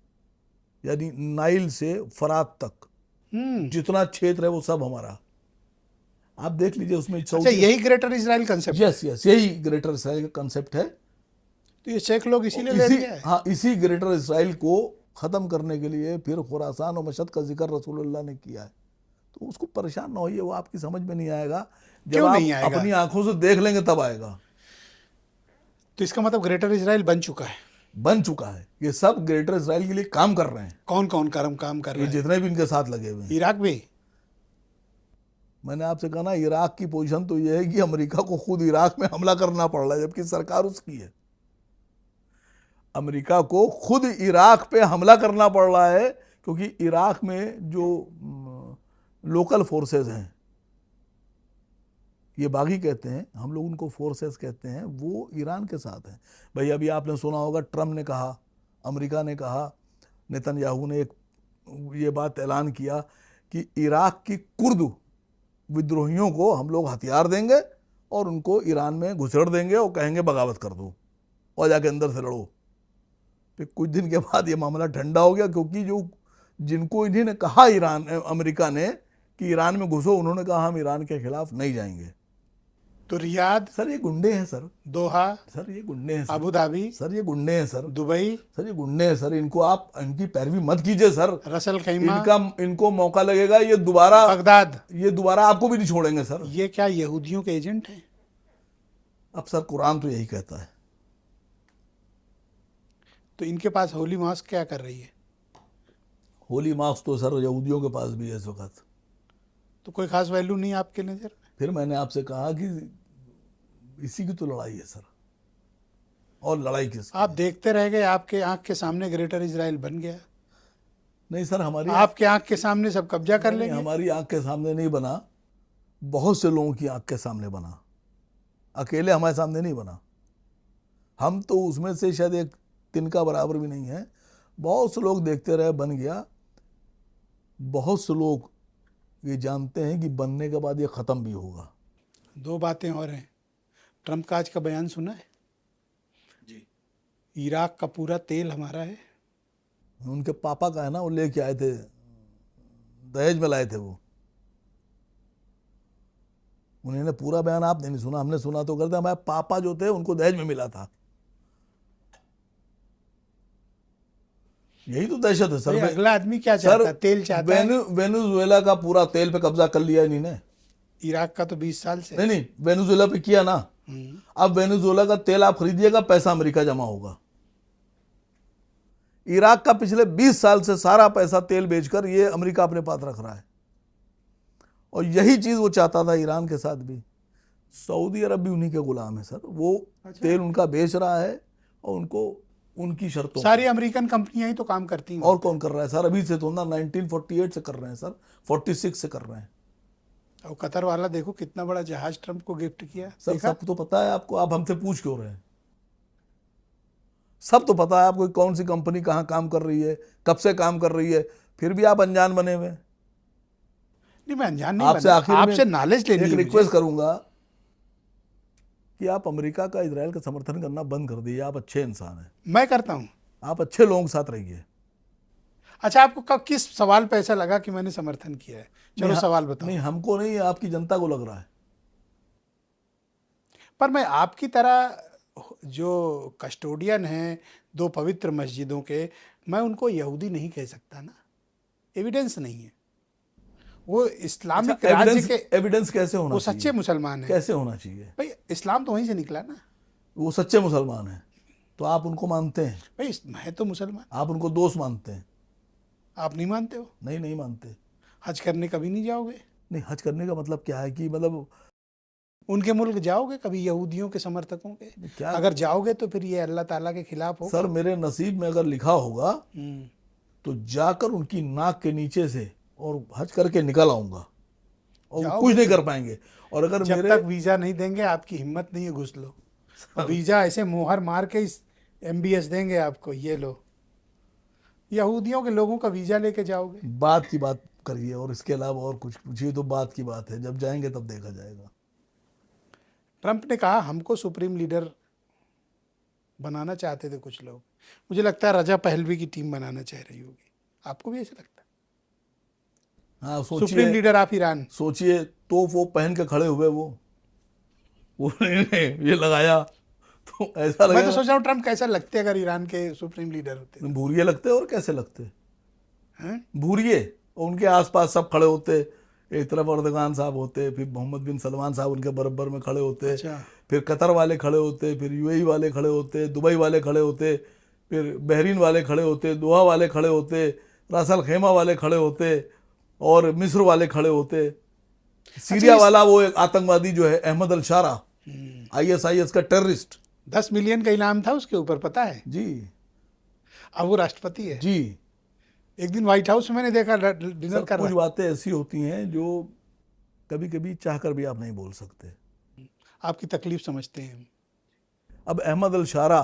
यानी नाइल से फरात तक जितना क्षेत्र है वो सब हमारा। आप देख लीजिए उसमें अच्छा, यही ग्रेटर इजराइल कंसेप्ट है। यस यस, यही ग्रेटर इसराइल का कंसेप्ट है। तो ये शेख लोग इसीलिए ले लिया है। हाँ, इसी ग्रेटर इसराइल को खत्म करने के लिए फिर खुरासान और मशहद का जिक्र रसूलुल्लाह ने किया है। तो उसको परेशान ना होइए, वो आपकी समझ में नहीं आएगा। जब क्यों आप नहीं आएगा? अपनी आंखों से देख लेंगे तब आएगा। तो इसका मतलब ग्रेटर इजराइल बन चुका है। बन चुका है, ये सब ग्रेटर इसराइल के लिए काम कर रहे हैं। कौन कौन काम कर ये रहा है? जितने भी इनके साथ लगे हुए हैं। इराक भी। मैंने आपसे कहा ना, इराक की पोजीशन तो ये है कि अमेरिका को खुद इराक में हमला करना पड़ रहा है, जबकि सरकार उसकी है। अमेरिका को खुद इराक पे हमला करना पड़ रहा है, क्योंकि इराक में जो लोकल फोर्सेस हैं, ये बागी कहते हैं, हम लोग उनको फोर्सेस कहते हैं, वो ईरान के साथ हैं। भाई अभी आपने सुना होगा, ट्रम्प ने कहा, अमेरिका ने कहा, नेतन्याहू ने एक ये बात ऐलान किया कि इराक की कुर्द विद्रोहियों को हम लोग हथियार देंगे और उनको ईरान में घुसेड़ देंगे और कहेंगे बगावत कर दो और जाके अंदर से लड़ो। फिर कुछ दिन के बाद ये मामला ठंडा हो गया, क्योंकि जो जिनको इन्होंने कहा ईरान अमेरिका ने कि ईरान में घुसो, उन्होंने कहा हम ईरान के खिलाफ नहीं जाएंगे। तो रियाद, सर ये गुंडे हैं सर, दोहा, सर ये गुंडे हैं सर, अबू धाबी, सर ये गुंडे हैं सर, दुबई, सर ये गुंडे हैं सर। इनको आप इनकी पैरवी मत कीजिए सर। रसल खैमा, इनको मौका लगेगा, ये बगदाद, दोबारा आपको भी नहीं छोड़ेंगे सर। ये क्या यहूदियों के एजेंट हैं? अब सर कुरान तो यही कहता है। तो इनके पास होली मॉस्क क्या कर रही है? होली मार्क्स तो सर यहूदियों के पास भी है इस वक्त। तो कोई खास वैल्यू नहीं आपके नज़र में? फिर मैंने आपसे कहा कि इसी की तो लड़ाई है सर, और लड़ाई किसकी? आप देखते रह गए, आपके आंख के सामने ग्रेटर इजराइल बन गया। नहीं सर, हमारी आपके आंख के सामने सब कब्जा कर लेंगे। हमारी आंख के सामने नहीं बना, बहुत से लोगों की आंख के सामने बना, अकेले हमारे सामने नहीं बना। हम तो उसमें से शायद एक तिनका बराबर भी नहीं है। बहुत से लोग देखते रहे, बन गया। बहुत से लोग ये जानते हैं कि बनने के बाद ये ख़त्म भी होगा। दो बातें और हैं। ट्रम्प का आज का बयान सुना है? जी। इराक का पूरा तेल हमारा है। उनके पापा का है ना, वो लेके आए थे, दहेज में लाए थे वो। उन्होंने पूरा बयान आपने नहीं सुना, हमने सुना तो करते। हमारे पापा जो थे उनको दहेज में मिला था। यही तो दहशत है सर। अगला आदमी क्या चाहता है? तेल चाहता है। वेनेजुएला का पूरा तेल पे कब्जा कर लिया इन्होंने। इराक का तो 20 साल से। नहीं, वेनेजुएला पे किया ना। अब वेनेजुएला का तेल आप खरीदिएगा, पैसा अमेरिका जमा होगा। इराक का पिछले 20 साल से सारा पैसा तेल बेचकर ये अमेरिका अपने पास रख रहा है। और यही चीज वो चाहता था ईरान के साथ भी। सऊदी अरब भी उन्हीं के गुलाम है सर। वो तेल उनका बेच रहा है और उनको उनकी शर्तों। सारी अमेरिकन कंपनियां ही तो काम करती हैं। और कौन कर रहा है सर? अभी से तो ना 1948 से कर रहे हैं सर, 46 से कर रहे हैं। और कतर वाला देखो कितना बड़ा जहाज ट्रम्प को गिफ्ट किया। सर सब तो पता है आपको, आप हमसे पूछ क्यों रहे हैं? सब तो पता है आपको कौन सी कंपनी कहाँ काम कर रही है, कब से काम कर रही है, फिर भी आप अनजान बने हुए। नहीं, मैं अनजान नहीं आपसे बना। आखिर आपसे नॉलेज लेनी है। रिक्वेस्ट करूंगा कि आप अमेरिका का इजराइल का समर्थन करना बंद कर दीजिए। आप अच्छे इंसान हैं। मैं करता हूं। आप अच्छे लोगों के साथ रहिए। अच्छा, आपको कब किस सवाल पे ऐसा लगा कि मैंने समर्थन किया है? चलो सवाल बताओ। नहीं, हमको नहीं, आपकी जनता को लग रहा है। पर मैं आपकी तरह जो कस्टोडियन हैं दो पवित्र मस्जिदों के, मैं उनको यहूदी नहीं कह सकता ना। एविडेंस नहीं है। वो इस्लामिक राज्य के एविडेंस कैसे होना वो चाहिए? सच्चे मुसलमान हैं। कैसे होना चाहिए भाई? इस्लाम तो वहीं से निकला ना। वो सच्चे मुसलमान हैं तो आप उनको मानते हैं? भाई मैं तो मुसलमान। आप उनको दोस्त मानते हैं? आप नहीं मानते हो? नहीं मानते। हज करने कभी नहीं जाओगे? नहीं, हज करने का मतलब क्या है कि मतलब उनके मुल्क जाओगे कभी यहूदियों के समर्थकों के? क्या? अगर जाओगे तो फिर ये अल्लाह ताला के खिलाफ होगा। सर मेरे नसीब में अगर लिखा होगा तो जाकर उनकी नाक के नीचे से और हज करके निकल आऊंगा, और वो कुछ नहीं कर पाएंगे। और अगर जब मेरे तक वीजा नहीं देंगे आपकी हिम्मत नहीं है घुस लो। वीजा ऐसे मुहर मार के इस MBS देंगे आपको, ये लो। यहूदियों के लोगों का वीजा लेके जाओगे। बात की बात करिए और इसके अलावा और कुछ पूछिए तो बात की बात है, जब जाएंगे तब देखा जाएगा। ट्रंप ने कहा हमको सुप्रीम लीडर बनाना चाहते थे कुछ लोग। मुझे लगता है रजा पहलवी की टीम बनाना चाह रही होगी। आपको भी ऐसा लगता है? हाँ सुप्रीम सोचिए, लीडर ऑफ ईरान। सोचिए तो वो पहन के खड़े हुए वो ये लगाया तो ऐसा मैं तो लगेगा सोच रहा हूँ ट्रंप कैसा लगते अगर ईरान के सुप्रीम लीडर होते। भूरिये लगते और कैसे लगते, हैं? भूरिये। और उनके आसपास सब खड़े होते, एक तरफ अर्दगान साहब होते, फिर मोहम्मद बिन सलमान साहब उनके बराबर में खड़े होते, अच्छा। फिर कतर वाले खड़े होते, फिर UAE वाले खड़े होते, दुबई वाले खड़े होते, फिर बहरीन वाले खड़े होते, दोहा वाले खड़े होते, रास अल खैमा वाले खड़े होते, और मिस्र वाले खड़े होते। सीरिया वाला वो एक आतंकवादी जो है अहमद अल शारा, ISIS का टेररिस्ट, 10 मिलियन का इनाम था उसके ऊपर, पता है? जी अब वो राष्ट्रपति है। जी। एक दिन व्हाइट हाउस में मैंने देखा डिनर सर कर कुछ रहा। बातें ऐसी होती हैं जो कभी कभी चाहकर भी आप नहीं बोल सकते। आपकी तकलीफ समझते हैं हम। अब अहमद अल शारा,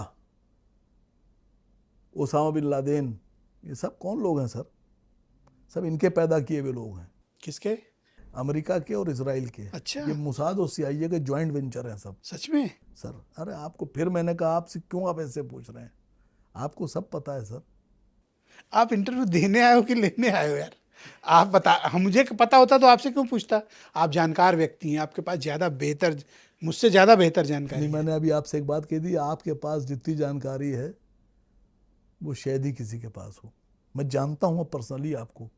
ओसामा बिन लादेन, ये सब कौन लोग हैं सर? सब इनके पैदा किए हुए लोग हैं, किसके? अमेरिका के और इजराइल के। अच्छा। ये मुसाद और CIA के जॉइंट वेंचर हैं सब। सच में? सर अरे आपको फिर मैंने कहा आपसे क्यों आप ऐसे पूछ रहे हैं, आपको सब पता है सर। आप इंटरव्यू देने आए हो कि लेने आए हो यार? आप बता, हम मुझे पता होता तो आपसे क्यों पूछता? आप जानकार व्यक्ति हैं, आपके पास ज़्यादा बेहतर, मुझसे ज़्यादा बेहतर जानकारी नहीं, है। मैंने अभी आपसे एक बात कह दी, आपके पास जितनी जानकारी है वो शायद ही किसी के पास हो। मैं जानता हूँ पर्सनली आपको,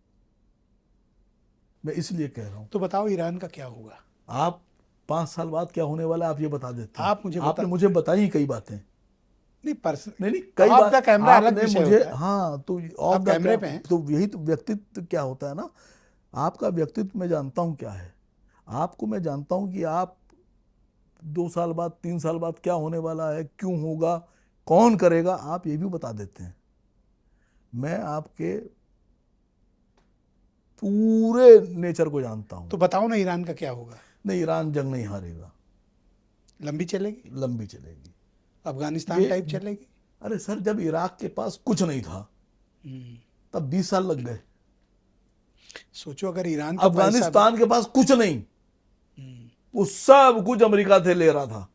मैं इसलिए कह रहा हूँ। तो बताओ ईरान का क्या होगा? आप 5 साल बाद क्या होने वाला है आप ये बता देते हैं। आप मुझे आपने मुझे बताई कई बातें। नहीं, पर्सन नहीं कई ऑफ बात द कैमरा अलग आपने विषय मुझे, होता है। हाँ तो ऑफ आप द कैमरे पे हैं। तो यही तो व्यक्तित्व क्या होता है ना, आपका व्यक्तित्व मैं जानता हूँ क्या है। आपको मैं जानता हूँ कि आप 2 साल बाद 3 साल बाद क्या होने वाला है, क्यों होगा, कौन करेगा, आप ये भी बता देते हैं। मैं आपके पूरे नेचर को जानता हूँ। तो बताओ ना ईरान का क्या होगा? नहीं, ईरान जंग नहीं हारेगा, लंबी चलेगी? लंबी चलेगी। अफगानिस्तान टाइप चलेगी? अरे सर जब इराक के पास कुछ नहीं था तब 20 साल लग गए। सोचो अगर ईरान का पैसा अफगानिस्तान के पास कुछ नहीं, वो सब कुछ अमेरिका से ले रहा था,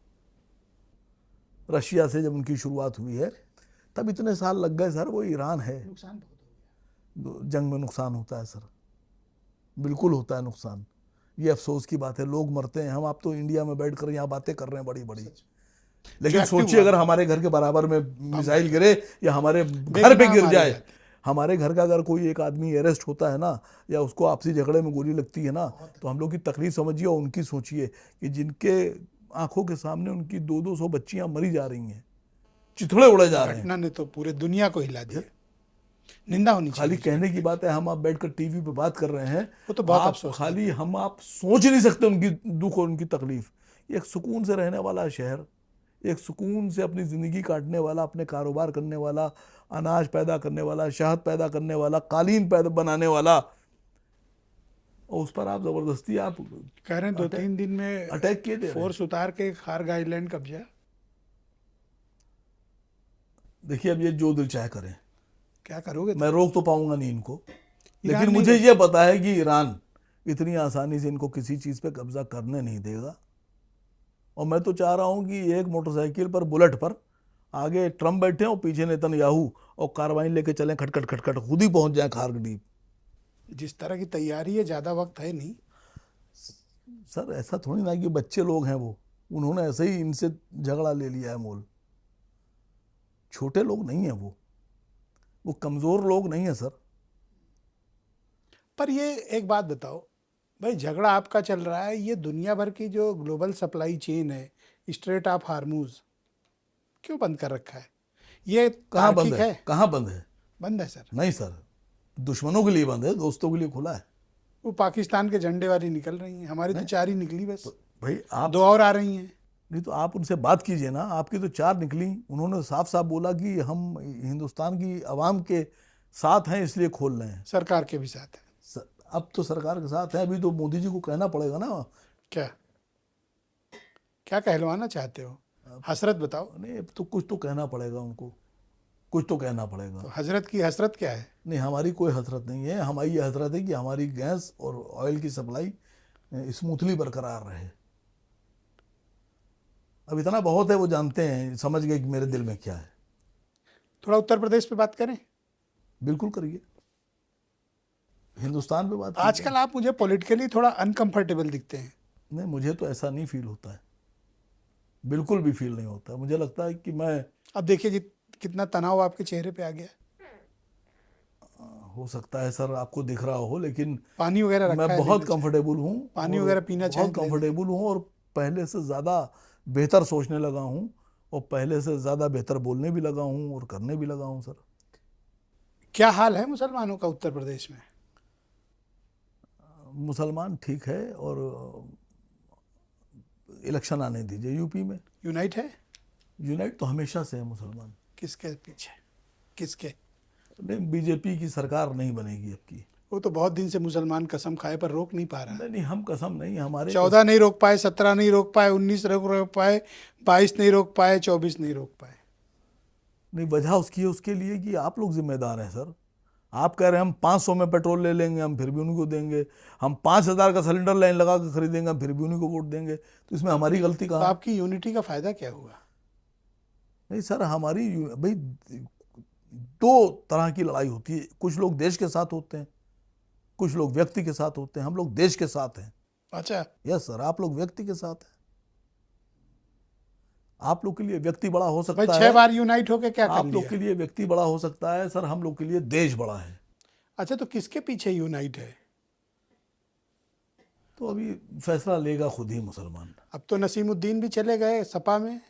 रशिया से जब उनकी शुरुआत हुई है तब इतने साल लग गए सर। वो ईरान है, नुकसान बहुत हो गया। जंग में नुकसान होता है सर, बिल्कुल होता है नुकसान। ये अफसोस की बात है, लोग मरते हैं। हम आप तो इंडिया में बैठ कर यहाँ बातें कर रहे हैं बड़ी बड़ी, लेकिन जो सोचिए अगर हमारे घर के बराबर में मिसाइल गिरे या हमारे घर पे गिर जाए, हमारे घर का अगर कोई एक आदमी अरेस्ट होता है ना, या उसको आपसी झगड़े में गोली लगती है ना, तो हम लोग की तकलीफ समझिए और उनकी सोचिए कि जिनके आंखों के सामने उनकी 200-200 बच्चियां मरी जा रही हैं, चिथड़े उड़े जा रहे हैं। घटना ने तो पूरे दुनिया को हिला दिया। निंदा होनी खाली चाहिए। कहने की बात है, हम आप बैठकर टीवी पे बात कर रहे हैं, वो तो बहुत आप अफसोस खाली हम आप सोच नहीं सकते उनकी दुख और उनकी तकलीफ। एक सुकून से रहने वाला शहर, एक सुकून से अपनी ज़िंदगी काटने वाला, अपने कारोबार करने वाला, अनाज पैदा करने वाला, शहद पैदा करने वाला, कालीन पैदा बनाने वाला, और उस पर आप ज़बरदस्ती आप कह रहे हैं 2-3 दिन में अटैक किए दे रहे हैं। फोर्स उतार के खारग आइलैंड कब्जा। देखिए अब ये जो दिल चाहे करें, क्या करोगे? मैं रोक तो पाऊंगा नहीं इनको, ईरान लेकिन नहीं मुझे ये पता है कि ईरान इतनी आसानी से इनको किसी चीज़ पे कब्जा करने नहीं देगा। और मैं तो चाह रहा हूं कि एक मोटरसाइकिल पर, बुलेट पर, आगे ट्रम्प बैठे और पीछे नेतन्याहू, और कार्बाइन लेके चलें, खटखट खटखट, खुद ही पहुंच जाए खारगडीप। जिस तरह की तैयारी है, ज़्यादा वक्त है नहीं। सर ऐसा थोड़ी ना कि बच्चे लोग हैं वो, उन्होंने ऐसे ही इनसे झगड़ा ले लिया है मोल। छोटे लोग नहीं है वो कमज़ोर लोग नहीं है सर। पर ये एक बात बताओ भाई, झगड़ा आपका चल रहा है, ये दुनिया भर की जो ग्लोबल सप्लाई चेन है, स्ट्रेट ऑफ हार्मूज क्यों बंद कर रखा है? ये कहाँ बंद तार्किक है? कहाँ बंद है? बंद है सर। नहीं सर, दुश्मनों के लिए बंद है, दोस्तों के लिए खुला है। वो पाकिस्तान के झंडे वाली निकल रही हैं, हमारी तो 4 ही निकली बस। भाई आप 2 और आ रही हैं। नहीं तो आप उनसे बात कीजिए ना, आपकी तो 4 निकली। उन्होंने साफ साफ बोला कि हम हिंदुस्तान की आवाम के साथ हैं इसलिए खोल रहे हैं। सरकार के भी साथ है। अब तो सरकार के साथ है, अभी तो मोदी जी को कहना पड़ेगा ना। क्या? क्या कहलवाना चाहते हो? हसरत बताओ। नहीं, अब तो कुछ तो कहना पड़ेगा उनको, कुछ तो कहना पड़ेगा। तो हजरत की हसरत क्या है? नहीं, हमारी कोई हसरत नहीं है। हमारी ये हसरत है कि हमारी गैस और ऑयल की सप्लाई स्मूथली बरकरार रहे। अब इतना बहुत है, वो जानते हैं, समझ गए कि मेरे दिल में क्या है। थोड़ा उत्तर प्रदेश पे बात करें। बिल्कुल करिए, हिंदुस्तान पे बात कीजिए। आजकल आप मुझे पॉलिटिकली थोड़ा अनकंफर्टेबल दिखते हैं। नहीं, मुझे तो ऐसा नहीं फील होता है, बिल्कुल भी फील नहीं होता। मुझे लगता है कि मैं, अब देखिए कितना तनाव आपके चेहरे पे आ गया। हो सकता है सर आपको दिख रहा हो, लेकिन पानी वगैरह मैं रखा है, बहुत लेना चाहे कंफर्टेबल हूँ, पानी और वगैरह पीना चाहे बहुत तो ले लें। कंफर्टेबल हूँ, और पहले से ज़्यादा बेहतर सोचने लगा हूँ, और पहले से ज़्यादा बेहतर बोलने भी लगा हूँ और करने भी लगा हूँ सर। क्या हाल है मुसलमानों का उत्तर प्रदेश में? मुसलमान ठीक है, और इलेक्शन आने दीजिए यूपी में। यूनाइट है? यूनाइट तो हमेशा से है मुसलमान। किसके पीछे? किसके? नहीं, बीजेपी की सरकार नहीं बनेगी अब की। वो तो बहुत दिन से मुसलमान कसम खाए पर रोक नहीं पा रहा। नहीं नहीं, हम कसम नहीं, हमारे 14 नहीं रोक पाए, 17 नहीं रोक पाए, 19 रोक पाए, 22 नहीं रोक पाए, 24 नहीं रोक पाए। नहीं, वजह उसकी है, उसके लिए कि आप लोग जिम्मेदार हैं सर। आप कह रहे हैं हम 500 में पेट्रोल ले लेंगे, हम फिर भी उनको देंगे। हम 5,000 का सिलेंडर लाइन लगा कर खरीदेंगे, हम फिर भी उन्हीं को वोट देंगे। तो इसमें हमारी गलती तो कहाँ है? आपकी यूनिटी का फायदा क्या हुआ? नहीं सर, हमारी भाई दो तरह की लड़ाई होती है। कुछ लोग देश के साथ होते हैं, कुछ लोग व्यक्ति के साथ होते हैं। हम लोग देश के साथ हैं। अच्छा, यस सर, आप लोग व्यक्ति के साथ हैं। आप लोग के लिए व्यक्ति बड़ा हो भाई सकता 6 है, बार यूनाइट होके क्या कर आप लोग लिया? के लिए व्यक्ति बड़ा हो सकता है सर, हम लोग के लिए देश बड़ा है। अच्छा, तो किसके पीछे यूनाइट है? तो अभी फैसला लेगा खुद ही मुसलमान। अब तो नसीमुद्दीन भी चले गए सपा में।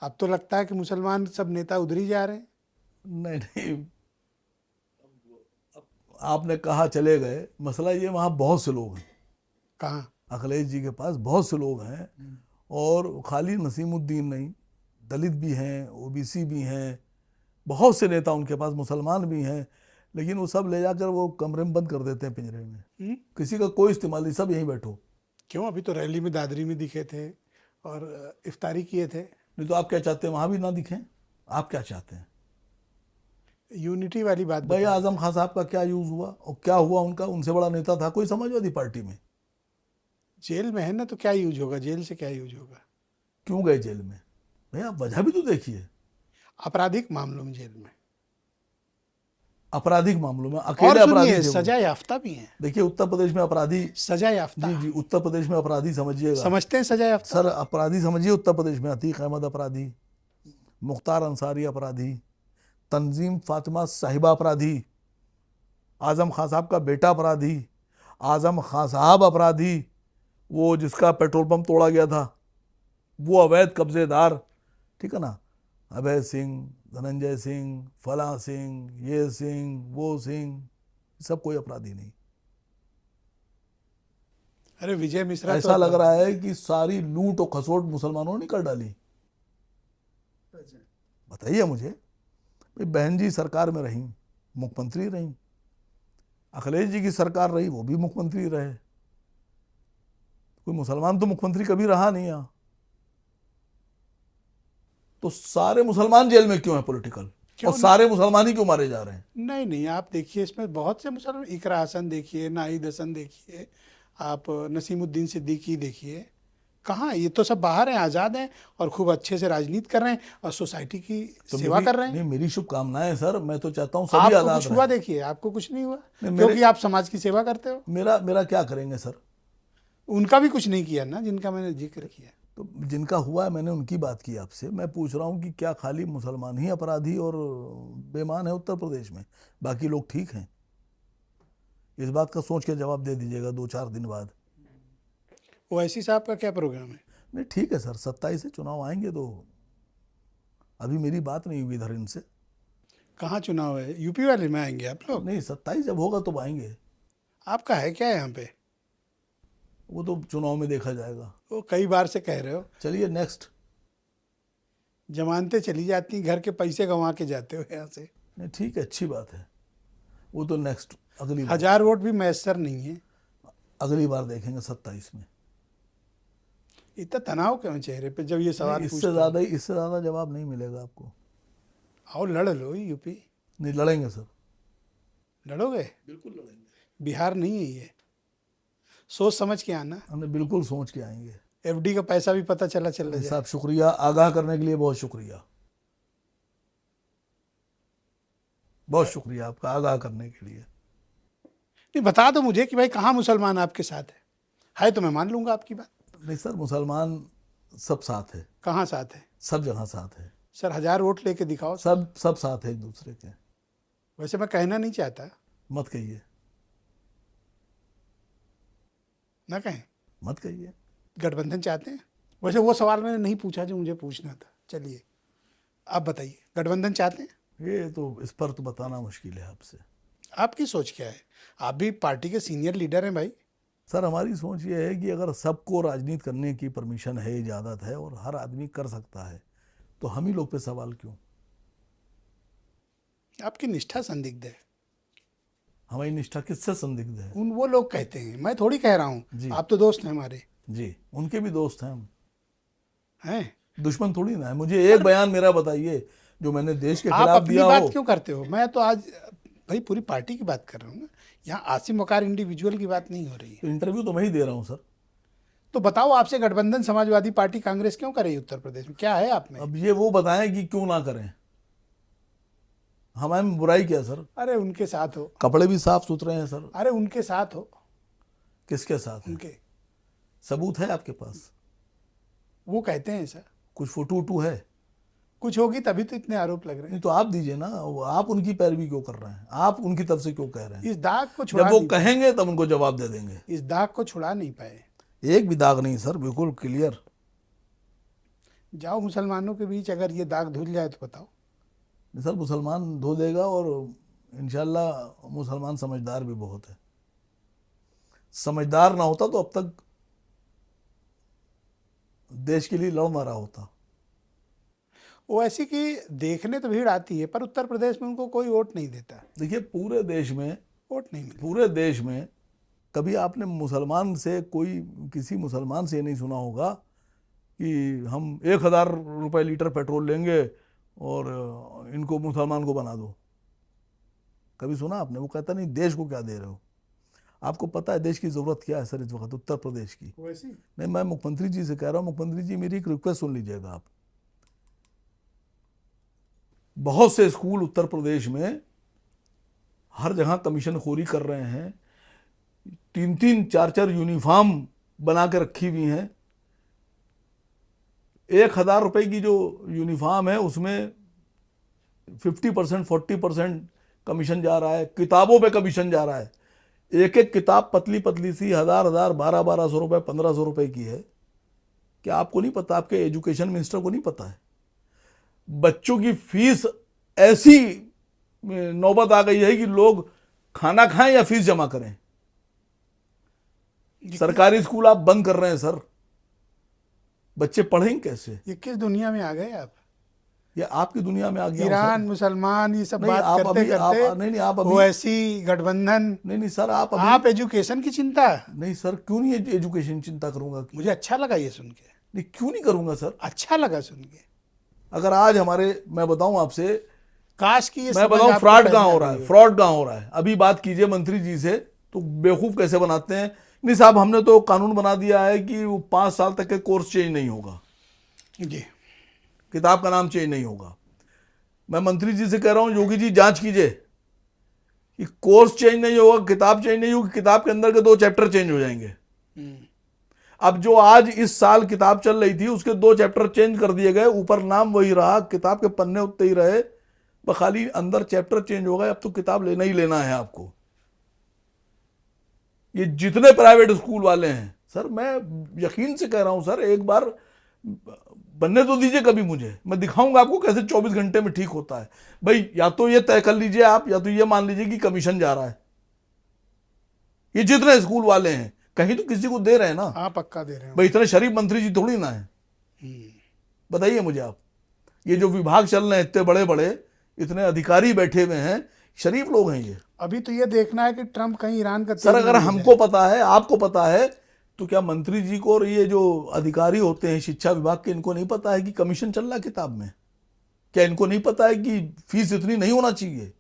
अब तो लगता है कि मुसलमान सब नेता उधर ही जा रहे हैं। नहीं नहीं, आपने कहा चले गए, मसला ये वहाँ बहुत से लोग हैं। कहाँ? अखिलेश जी के पास बहुत से लोग हैं, और खाली नसीमुद्दीन नहीं, दलित भी हैं, ओबीसी भी हैं, बहुत से नेता उनके पास, मुसलमान भी हैं। लेकिन वो सब ले जाकर वो कमरे में बंद कर देते हैं, पिंजरे में। किसी का कोई इस्तेमाल नहीं, सब यहीं बैठो। क्यों? अभी तो रैली में दादरी में दिखे थे और इफ्तारी किए थे। नहीं तो आप क्या चाहते हैं, वहाँ भी ना दिखें? आप क्या चाहते हैं? यूनिटी वाली बात भाई बता। आजम खान साहब का क्या यूज हुआ, और क्या हुआ उनका? उनसे बड़ा नेता था कोई समाजवादी पार्टी में? जेल में है ना, तो क्या यूज होगा? जेल से क्या यूज होगा? क्यों गए जेल में? भाई आप वजह भी तो देखिए। आपराधिक मामलों में जेल में। आपराधिक मामलों में और अकेले अपराधी सुनिए, थे वो। सजा याफ्ता भी हैं। देखिए, उत्तर प्रदेश में अपराधी, सजा याफ्ता। जी जी, उत्तर प्रदेश में अपराधी समझिएगा समझते हैं सजा याफ्ता? सर, अपराधी समझिए उत्तर प्रदेश में अतीक अहमद अपराधी, मुख्तार अंसारी अपराधी, तंजीम फातिमा साहिबा अपराधी, आजम खान साहब का बेटा अपराधी, आजम खान साहब अपराधी, वो जिसका पेट्रोल पंप तोड़ा गया था, वो अवैध कब्जेदार, ठीक है ना, अभय सिंह, धनंजय सिंह, फला सिंह, ये सिंह, वो सिंह, सब कोई अपराधी नहीं। अरे विजय मिश्रा ऐसा तो लग रहा है कि सारी लूट और खसोट मुसलमानों ने कर डाली। बताइए मुझे। भाई बहन जी सरकार में रही, मुख्यमंत्री रही, अखिलेश जी की सरकार रही, वो भी मुख्यमंत्री रहे। कोई मुसलमान तो मुख्यमंत्री कभी रहा नहीं यहाँ। तो सारे मुसलमान जेल में क्यों है पॉलिटिकल, क्यों और सारे मुसलमान ही क्यों मारे जा रहे हैं? नहीं नहीं, आप देखिए इसमें बहुत से मुसलमान, इकरा हसन देखिए, नाहिद हसन देखिए, आप नसीमुद्दीन सिद्दीकी देखिए, कहाँ? ये तो सब बाहर हैं, आज़ाद हैं और खूब अच्छे से राजनीति कर रहे हैं और सोसाइटी की तो सेवा कर रहे हैं। नहीं, मेरी शुभकामनाएं सर, मैं तो चाहता हूँ सभी आपको आजाद कुछ हुआ? रहें। देखिए, आपको कुछ नहीं हुआ, नहीं, क्योंकि आप समाज की सेवा करते हो। मेरा मेरा क्या करेंगे सर? उनका भी कुछ नहीं किया ना, जिनका मैंने जिक्र किया। तो जिनका हुआ है, मैंने उनकी बात की आपसे। मैं पूछ रहा हूँ कि क्या खाली मुसलमान ही अपराधी और बेईमान है उत्तर प्रदेश में, बाकी लोग ठीक हैं? इस बात का सोच के जवाब दे दीजिएगा 2-4 दिन बाद। ओवैसी साहब का क्या प्रोग्राम है? नहीं ठीक है सर, 27 से चुनाव आएंगे, तो अभी मेरी बात नहीं हुई इधर इनसे। कहाँ चुनाव है? यूपी वाले में आएंगे आप लोग? नहीं, 27 जब होगा तो आएंगे। आपका है क्या यहाँ पे? वो तो चुनाव में देखा जाएगा। वो कई बार से कह रहे हो। चलिए नेक्स्ट। जमानतें चली जाती हैं, घर के पैसे गंवा के जाते हो यहाँ से। नहीं ठीक है, अच्छी बात है। वो तो नेक्स्ट, अगली बार, 1000 वोट भी मैसर नहीं है। अगली बार देखेंगे 27 में। इतना तनाव क्यों चेहरे पे जब ये सवाल इससे ज़्यादा जवाब नहीं मिलेगा आपको। आओ लड़ लो यूपी। नहीं लड़ेंगे सर, लड़ोगे? बिल्कुल लड़ेंगे। बिहार नहीं है ये, सोच समझ के आना। हमने बिल्कुल सोच के आएंगे। एफडी का पैसा भी पता चल जाए। साहब शुक्रिया, आगाह करने के लिए बहुत शुक्रिया, बहुत शुक्रिया आपका आगाह करने के लिए। नहीं, बता दो मुझे कि भाई कहाँ मुसलमान आपके साथ है तो मैं मान लूंगा आपकी बात। नहीं सर, मुसलमान सब साथ है। कहाँ साथ है? सब जगह साथ है सर, 1000 वोट लेके दिखाओ। सब साथ है एक दूसरे के। वैसे मैं कहना नहीं चाहता। मत कहिए, ना कहें? मत कहिए। गठबंधन चाहते हैं? वैसे वो सवाल मैंने नहीं पूछा जो मुझे पूछना था। चलिए आप बताइए, गठबंधन चाहते हैं? ये तो इस पर तो बताना मुश्किल है आपसे। आपकी सोच क्या है? आप भी पार्टी के सीनियर लीडर हैं भाई। सर हमारी सोच ये है कि अगर सबको राजनीति करने की परमिशन है, इजाज़त है और हर आदमी कर सकता है, तो हम ही लोग पे सवाल क्यों? आपकी निष्ठा संदिग्ध है। हमारी निष्ठा किससे संदिग्ध है? वो लोग कहते हैं, मैं थोड़ी कह रहा हूँ। आप तो दोस्त हैं हमारे। जी, उनके भी दोस्त हैं हम, हैं? दुश्मन थोड़ी ना है। मुझे एक बयान मेरा बताइए जो मैंने देश के आप खिलाफ अपनी दिया हो। बात क्यों करते हो? मैं तो आज भाई पूरी पार्टी की बात कर रहा हूँ ना। यहाँ आसिम वकार इंडिविजुअल की बात नहीं हो रही है। तो इंटरव्यू तो मैं ही दे रहा हूँ सर। तो बताओ, आपसे गठबंधन समाजवादी पार्टी कांग्रेस क्यों कर रही है उत्तर प्रदेश में? क्या है आप में? अब ये वो बताएं कि क्यों ना करें, हमारे में बुराई क्या सर? अरे उनके साथ हो। कपड़े भी साफ सुथरे हैं सर। अरे उनके साथ हो। किसके साथ है? उनके। सबूत है आपके पास? वो कहते हैं सर। कुछ फोटो वोटो है? कुछ होगी तभी तो इतने आरोप लग रहे हैं। नहीं तो आप दीजिए ना। आप उनकी पैरवी क्यों कर रहे हैं? आप उनकी तरफ से क्यों कह रहे हैं? इस दाग को छुड़ा जब वो नहीं पाए। कहेंगे तब उनको जवाब दे देंगे। इस दाग को छुड़ा नहीं पाए। एक भी दाग नहीं सर, बिल्कुल क्लियर। जाओ मुसलमानों के बीच, अगर ये दाग धुल जाए तो बताओ। सर मुसलमान धो देगा, और इंशाल्लाह मुसलमान समझदार भी बहुत है। समझदार ना होता तो अब तक देश के लिए लड़ ना रहा होता। वो ऐसी कि देखने तो भीड़ आती है, पर उत्तर प्रदेश में उनको कोई वोट नहीं देता। देखिए पूरे देश में वोट नहीं मिलता। पूरे देश में कभी आपने मुसलमान से, कोई किसी मुसलमान से ये नहीं सुना होगा कि हम 1000 रुपये लीटर पेट्रोल लेंगे और इनको मुसलमान को बना दो। कभी सुना आपने? वो कहता नहीं देश को क्या दे रहे हो। आपको पता है देश की ज़रूरत क्या है सर इस वक्त उत्तर प्रदेश की? वैसी नहीं, मैं मुख्यमंत्री जी से कह रहा हूँ, मुख्यमंत्री जी मेरी एक रिक्वेस्ट सुन लीजिएगा आप। बहुत से स्कूल उत्तर प्रदेश में हर जगह कमीशन खोरी कर रहे हैं, 3-3, 4-4 यूनिफॉर्म बना के रखी हुई हैं। 1000 रुपये की जो यूनिफॉर्म है उसमें 50%, 40% कमीशन जा रहा है। किताबों पे कमीशन जा रहा है। एक एक किताब पतली पतली सी 1000, 1200 रुपये, 1500 रुपये की है। क्या आपको नहीं पता? आपके एजुकेशन मिनिस्टर को नहीं पता है? बच्चों की फीस ऐसी नौबत आ गई है कि लोग खाना खाएं या फीस जमा करें। सरकारी स्कूल आप बंद कर रहे हैं सर, बच्चे पढ़ेंगे कैसे? ये किस दुनिया में आ गए आप? ये आपकी दुनिया में आ गया। ईरान, मुसलमान, ये सब नहीं, बात आप करते अभी- करते आप- नहीं, आप अभी- ओवैसी, गठबंधन। नहीं सर, आप एजुकेशन की चिंता। नहीं सर, क्यों नहीं एजुकेशन चिंता करूंगा? मुझे अच्छा लगा ये सुन के। नहीं, क्यों नहीं करूंगा सर? अच्छा लगा सुन के। अगर आज हमारे, मैं बताऊं आपसे, काश की ये मैं समझ बताऊं आपको फ्रॉड पहले कहाँ आ हो रहा गई है, हो। फ्रॉड कहाँ हो रहा है। अभी बात कीजिए मंत्री जी से तो बेवकूफ कैसे बनाते हैं। नहीं साहब, हमने तो कानून बना दिया है कि वो 5 साल तक के कोर्स चेंज नहीं होगा, जी। किताब का नाम चेंज नहीं होगा। मैं मंत्री जी से कह रहा हूं योगी जी जांच कीजिए कि कोर्स चेंज नहीं होगा, किताब चेंज नहीं होगी, किताब के अंदर के 2 चैप्टर चेंज हो जाएंगे। अब जो आज इस साल किताब चल रही थी उसके 2 चैप्टर चेंज कर दिए गए, ऊपर नाम वही रहा, किताब के पन्ने उतने ही रहे, खाली अंदर चैप्टर चेंज हो गए। अब तो किताब लेना ही लेना है आपको। ये जितने प्राइवेट स्कूल वाले हैं सर, मैं यकीन से कह रहा हूं सर, एक बार बनने तो दीजिए कभी मुझे, मैं दिखाऊंगा आपको कैसे 24 घंटे में ठीक होता है। भाई या तो ये तय कर लीजिए आप, या तो ये मान लीजिए कि कमीशन जा रहा है। ये जितने स्कूल वाले हैं कहीं तो किसी को दे रहे हैं ना। हाँ, पक्का दे रहे हैं भाई इतने शरीफ मंत्री जी थोड़ी ना है। बताइए मुझे आप, ये जो विभाग चल रहे हैं इतने बड़े बड़े, इतने अधिकारी बैठे हुए हैं, शरीफ लोग हैं ये। अभी तो ये देखना है कि ट्रंप कहीं ईरान का सर अगर हमको पता है, आपको पता है, तो क्या मंत्री जी को और ये जो अधिकारी होते हैं शिक्षा विभाग के, इनको नहीं पता है कि कमीशन चल रहा है किताब में? क्या इनको नहीं पता है कि फीस इतनी नहीं होना चाहिए?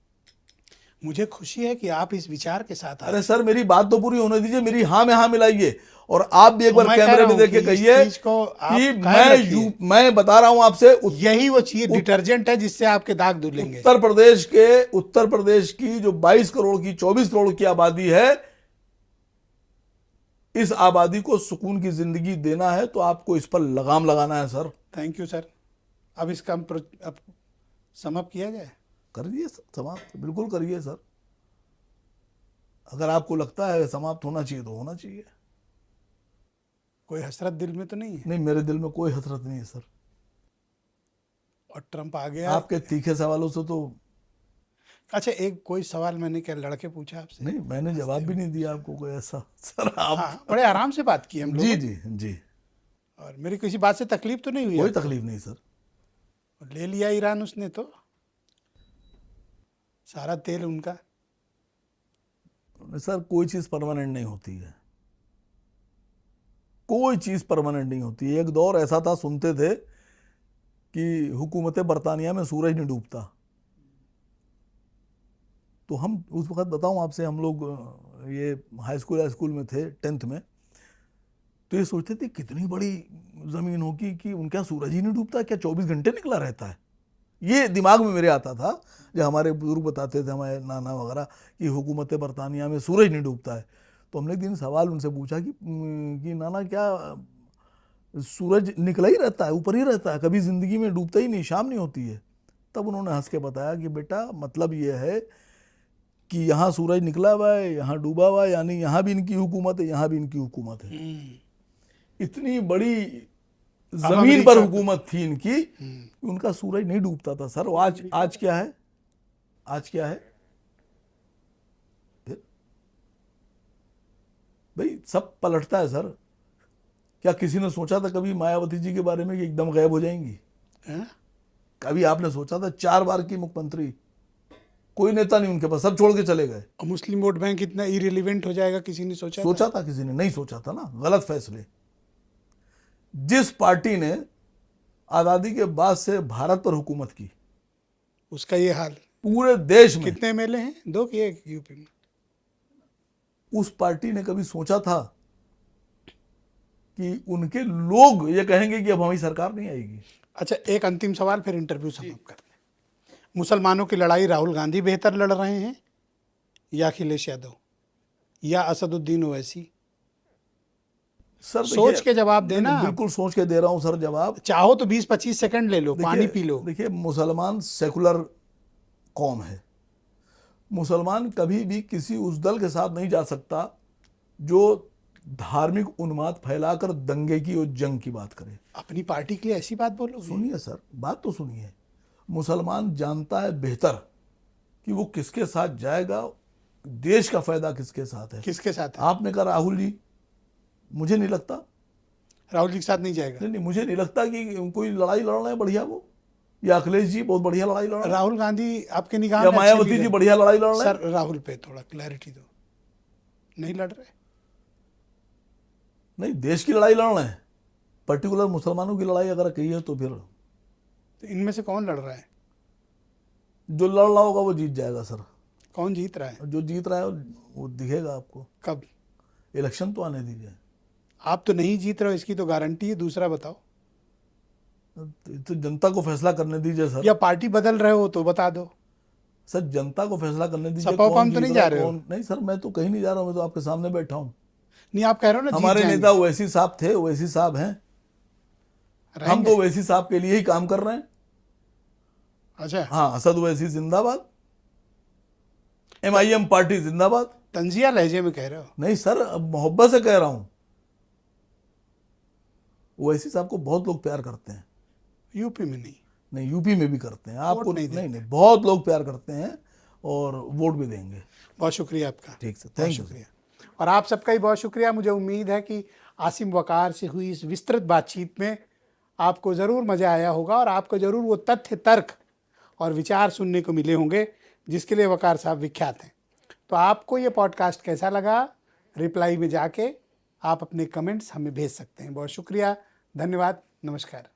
मुझे खुशी है कि आप इस विचार के साथ अरे सर, मेरी बात तो पूरी होने दीजिए, मेरी हाँ में हाँ मिलाइए, और आप भी एक बार कैमरे में देख के कहिए कि मैं बता रहा हूं आपसे, यही वो चीज डिटर्जेंट है जिससे आपके दाग धुलेंगे। उत्तर प्रदेश की जो 22 करोड़ की 24 करोड़ की आबादी है, इस आबादी को सुकून की जिंदगी देना है तो आपको इस पर लगाम लगाना है सर। Thank you sir. अब इसका अब समाप्त किया जाए? करिए सर, समाप्त बिल्कुल करिए सर। अगर आपको लगता है समाप्त होना चाहिए तो होना चाहिए। कोई हसरत दिल में तो नहीं है? नहीं, मेरे दिल में कोई हसरत नहीं है सर। और ट्रंप आ गया आपके तीखे सवालों से तो। अच्छा, एक कोई सवाल मैंने क्या लड़के पूछा आपसे? नहीं, मैंने जवाब भी नहीं दिया आपको कोई ऐसा सर। आप हाँ, बड़े आराम से बात की हम लोग। जी जी जी। और मेरी किसी बात से तकलीफ तो नहीं हुई? कोई तकलीफ नहीं सर। ले लिया ईरान उसने तो, सारा तेल उनका। सर, कोई चीज परमानेंट नहीं होती है, कोई चीज परमानेंट नहीं होती है। एक दौर ऐसा था, सुनते थे कि हुकूमत बरतानिया में सूरज नहीं डूबता। तो हम उस वक्त, बताऊं आपसे, हम लोग ये हाई स्कूल में थे 10th में, तो ये सोचते थे कितनी बड़ी जमीन होगी कि उनका सूरज ही नहीं डूबता, क्या 24 घंटे निकला रहता है। ये दिमाग में मेरे आता था जब हमारे बुजुर्ग बताते थे, हमारे नाना वगैरह, कि हुकूमत बरतानिया में सूरज नहीं डूबता है। तो हमने एक दिन सवाल उनसे पूछा कि नाना, क्या सूरज निकला ही रहता है, ऊपर ही रहता है, कभी ज़िंदगी में डूबता ही नहीं, शाम नहीं होती है? तब उन्होंने हंस के बताया कि बेटा, मतलब ये है कि यहाँ सूरज निकला हुआ है, यहाँ डूबा हुआ है, यानी यहाँ भी इनकी हुकूमत है, यहाँ भी इनकी हुकूमत है। इतनी बड़ी जमीन पर हुकूमत थी इनकी, उनका सूरज नहीं डूबता था सर। आज क्या है? आज क्या है भाई? सब पलटता है सर। क्या किसी ने सोचा था कभी मायावती जी के बारे में कि एकदम गायब हो जाएंगी? कभी आपने सोचा था? 4 बार की मुख्यमंत्री, कोई नेता नहीं उनके पास, सब छोड़ के चले गए। मुस्लिम वोट बैंक इतना इरिलेवेंट हो जाएगा, किसी ने सोचा था? किसी ने नहीं सोचा था ना। गलत फैसले। जिस पार्टी ने आजादी के बाद से भारत पर हुकूमत की, उसका ये हाल पूरे देश में। कितने एमएलए हैं? 2 कि 1 यूपी में? उस पार्टी ने कभी सोचा था कि उनके लोग ये कहेंगे कि अब हमारी सरकार नहीं आएगी? अच्छा, एक अंतिम सवाल, फिर इंटरव्यू समाप्त करते हैं। मुसलमानों की लड़ाई राहुल गांधी बेहतर लड़ रहे हैं या अखिलेश यादव या असदुद्दीन ओवैसी? सर सोच के जवाब देना। बिल्कुल सोच के दे रहा हूं सर जवाब। चाहो तो 20-25 सेकंड ले लो, पानी पी लो। देखिए, मुसलमान सेकुलर कौम है। मुसलमान कभी भी किसी उस दल के साथ नहीं जा सकता जो धार्मिक उन्माद फैलाकर दंगे की और जंग की बात करे। अपनी पार्टी के लिए ऐसी बात बोलो? सुनिए सर, बात तो सुनिए। मुसलमान जानता है बेहतर कि वो किसके साथ जाएगा, देश का फायदा किसके साथ है। किसके साथ है? आपने कहा राहुल जी, मुझे नहीं लगता राहुल जी के साथ नहीं जाएगा। नहीं, मुझे नहीं लगता कि कोई लड़ाई लड़ रहे हैं बढ़िया वो, या अखिलेश जी बहुत बढ़िया लड़ाई लड़ रहे हैं, राहुल गांधी आपके निगाह या में मायावती जी बढ़िया लड़ाई लड़ रहे हैं। सर, राहुल पे थोड़ा क्लैरिटी दो। नहीं लड़ रहे? नहीं, देश की लड़ाई लड़ रहे हैं। पर्टिकुलर मुसलमानों की लड़ाई अगर कही है तो फिर तो इनमें से कौन लड़ रहा है? जो लड़ रहा होगा वो जीत जाएगा सर। कौन जीत रहा है? जो जीत रहा है वो दिखेगा आपको। कब? इलेक्शन तो आने दीजिए। आप तो नहीं जीत रहे हो, इसकी तो गारंटी है। दूसरा बताओ। तो जनता को फैसला करने दीजिए सर। या पार्टी बदल रहे हो तो बता दो। सर, जनता को फैसला करने दीजिए। सपा तो नहीं जा रहे हो? नहीं सर, मैं तो कहीं नहीं जा रहा हूँ, मैं तो आपके सामने बैठा हूँ। नहीं, आप कह रहे हो ना हमारे नेता ओवैसी साहब थे, ओवैसी साहब हैं, हम तो ओवैसी साहब के लिए ही काम कर रहे हैं। अच्छा। हाँ, असद ओवैसी जिंदाबाद, MIM पार्टी जिंदाबाद। तंजिया लहजे में कह रहे हो? नहीं सर, अब मोहब्बत से कह रहा हूं। ओवैसी साहब को बहुत लोग प्यार करते हैं। यूपी में नहीं? नहीं, यूपी में भी करते हैं। आपको नहीं, बहुत लोग प्यार करते हैं और वोट भी देंगे। बहुत शुक्रिया आपका। ठीक सर, थैंक यू। और आप सबका ही बहुत शुक्रिया। मुझे उम्मीद है कि आसिम वकार से हुई इस विस्तृत बातचीत में आपको ज़रूर मज़ा आया होगा और आपको ज़रूर वो तथ्य, तर्क और विचार सुनने को मिले होंगे जिसके लिए वकार साहब विख्यात हैं। तो आपको ये पॉडकास्ट कैसा लगा? रिप्लाई में जाके आप अपने कमेंट्स हमें भेज सकते हैं। बहुत शुक्रिया, धन्यवाद, नमस्कार।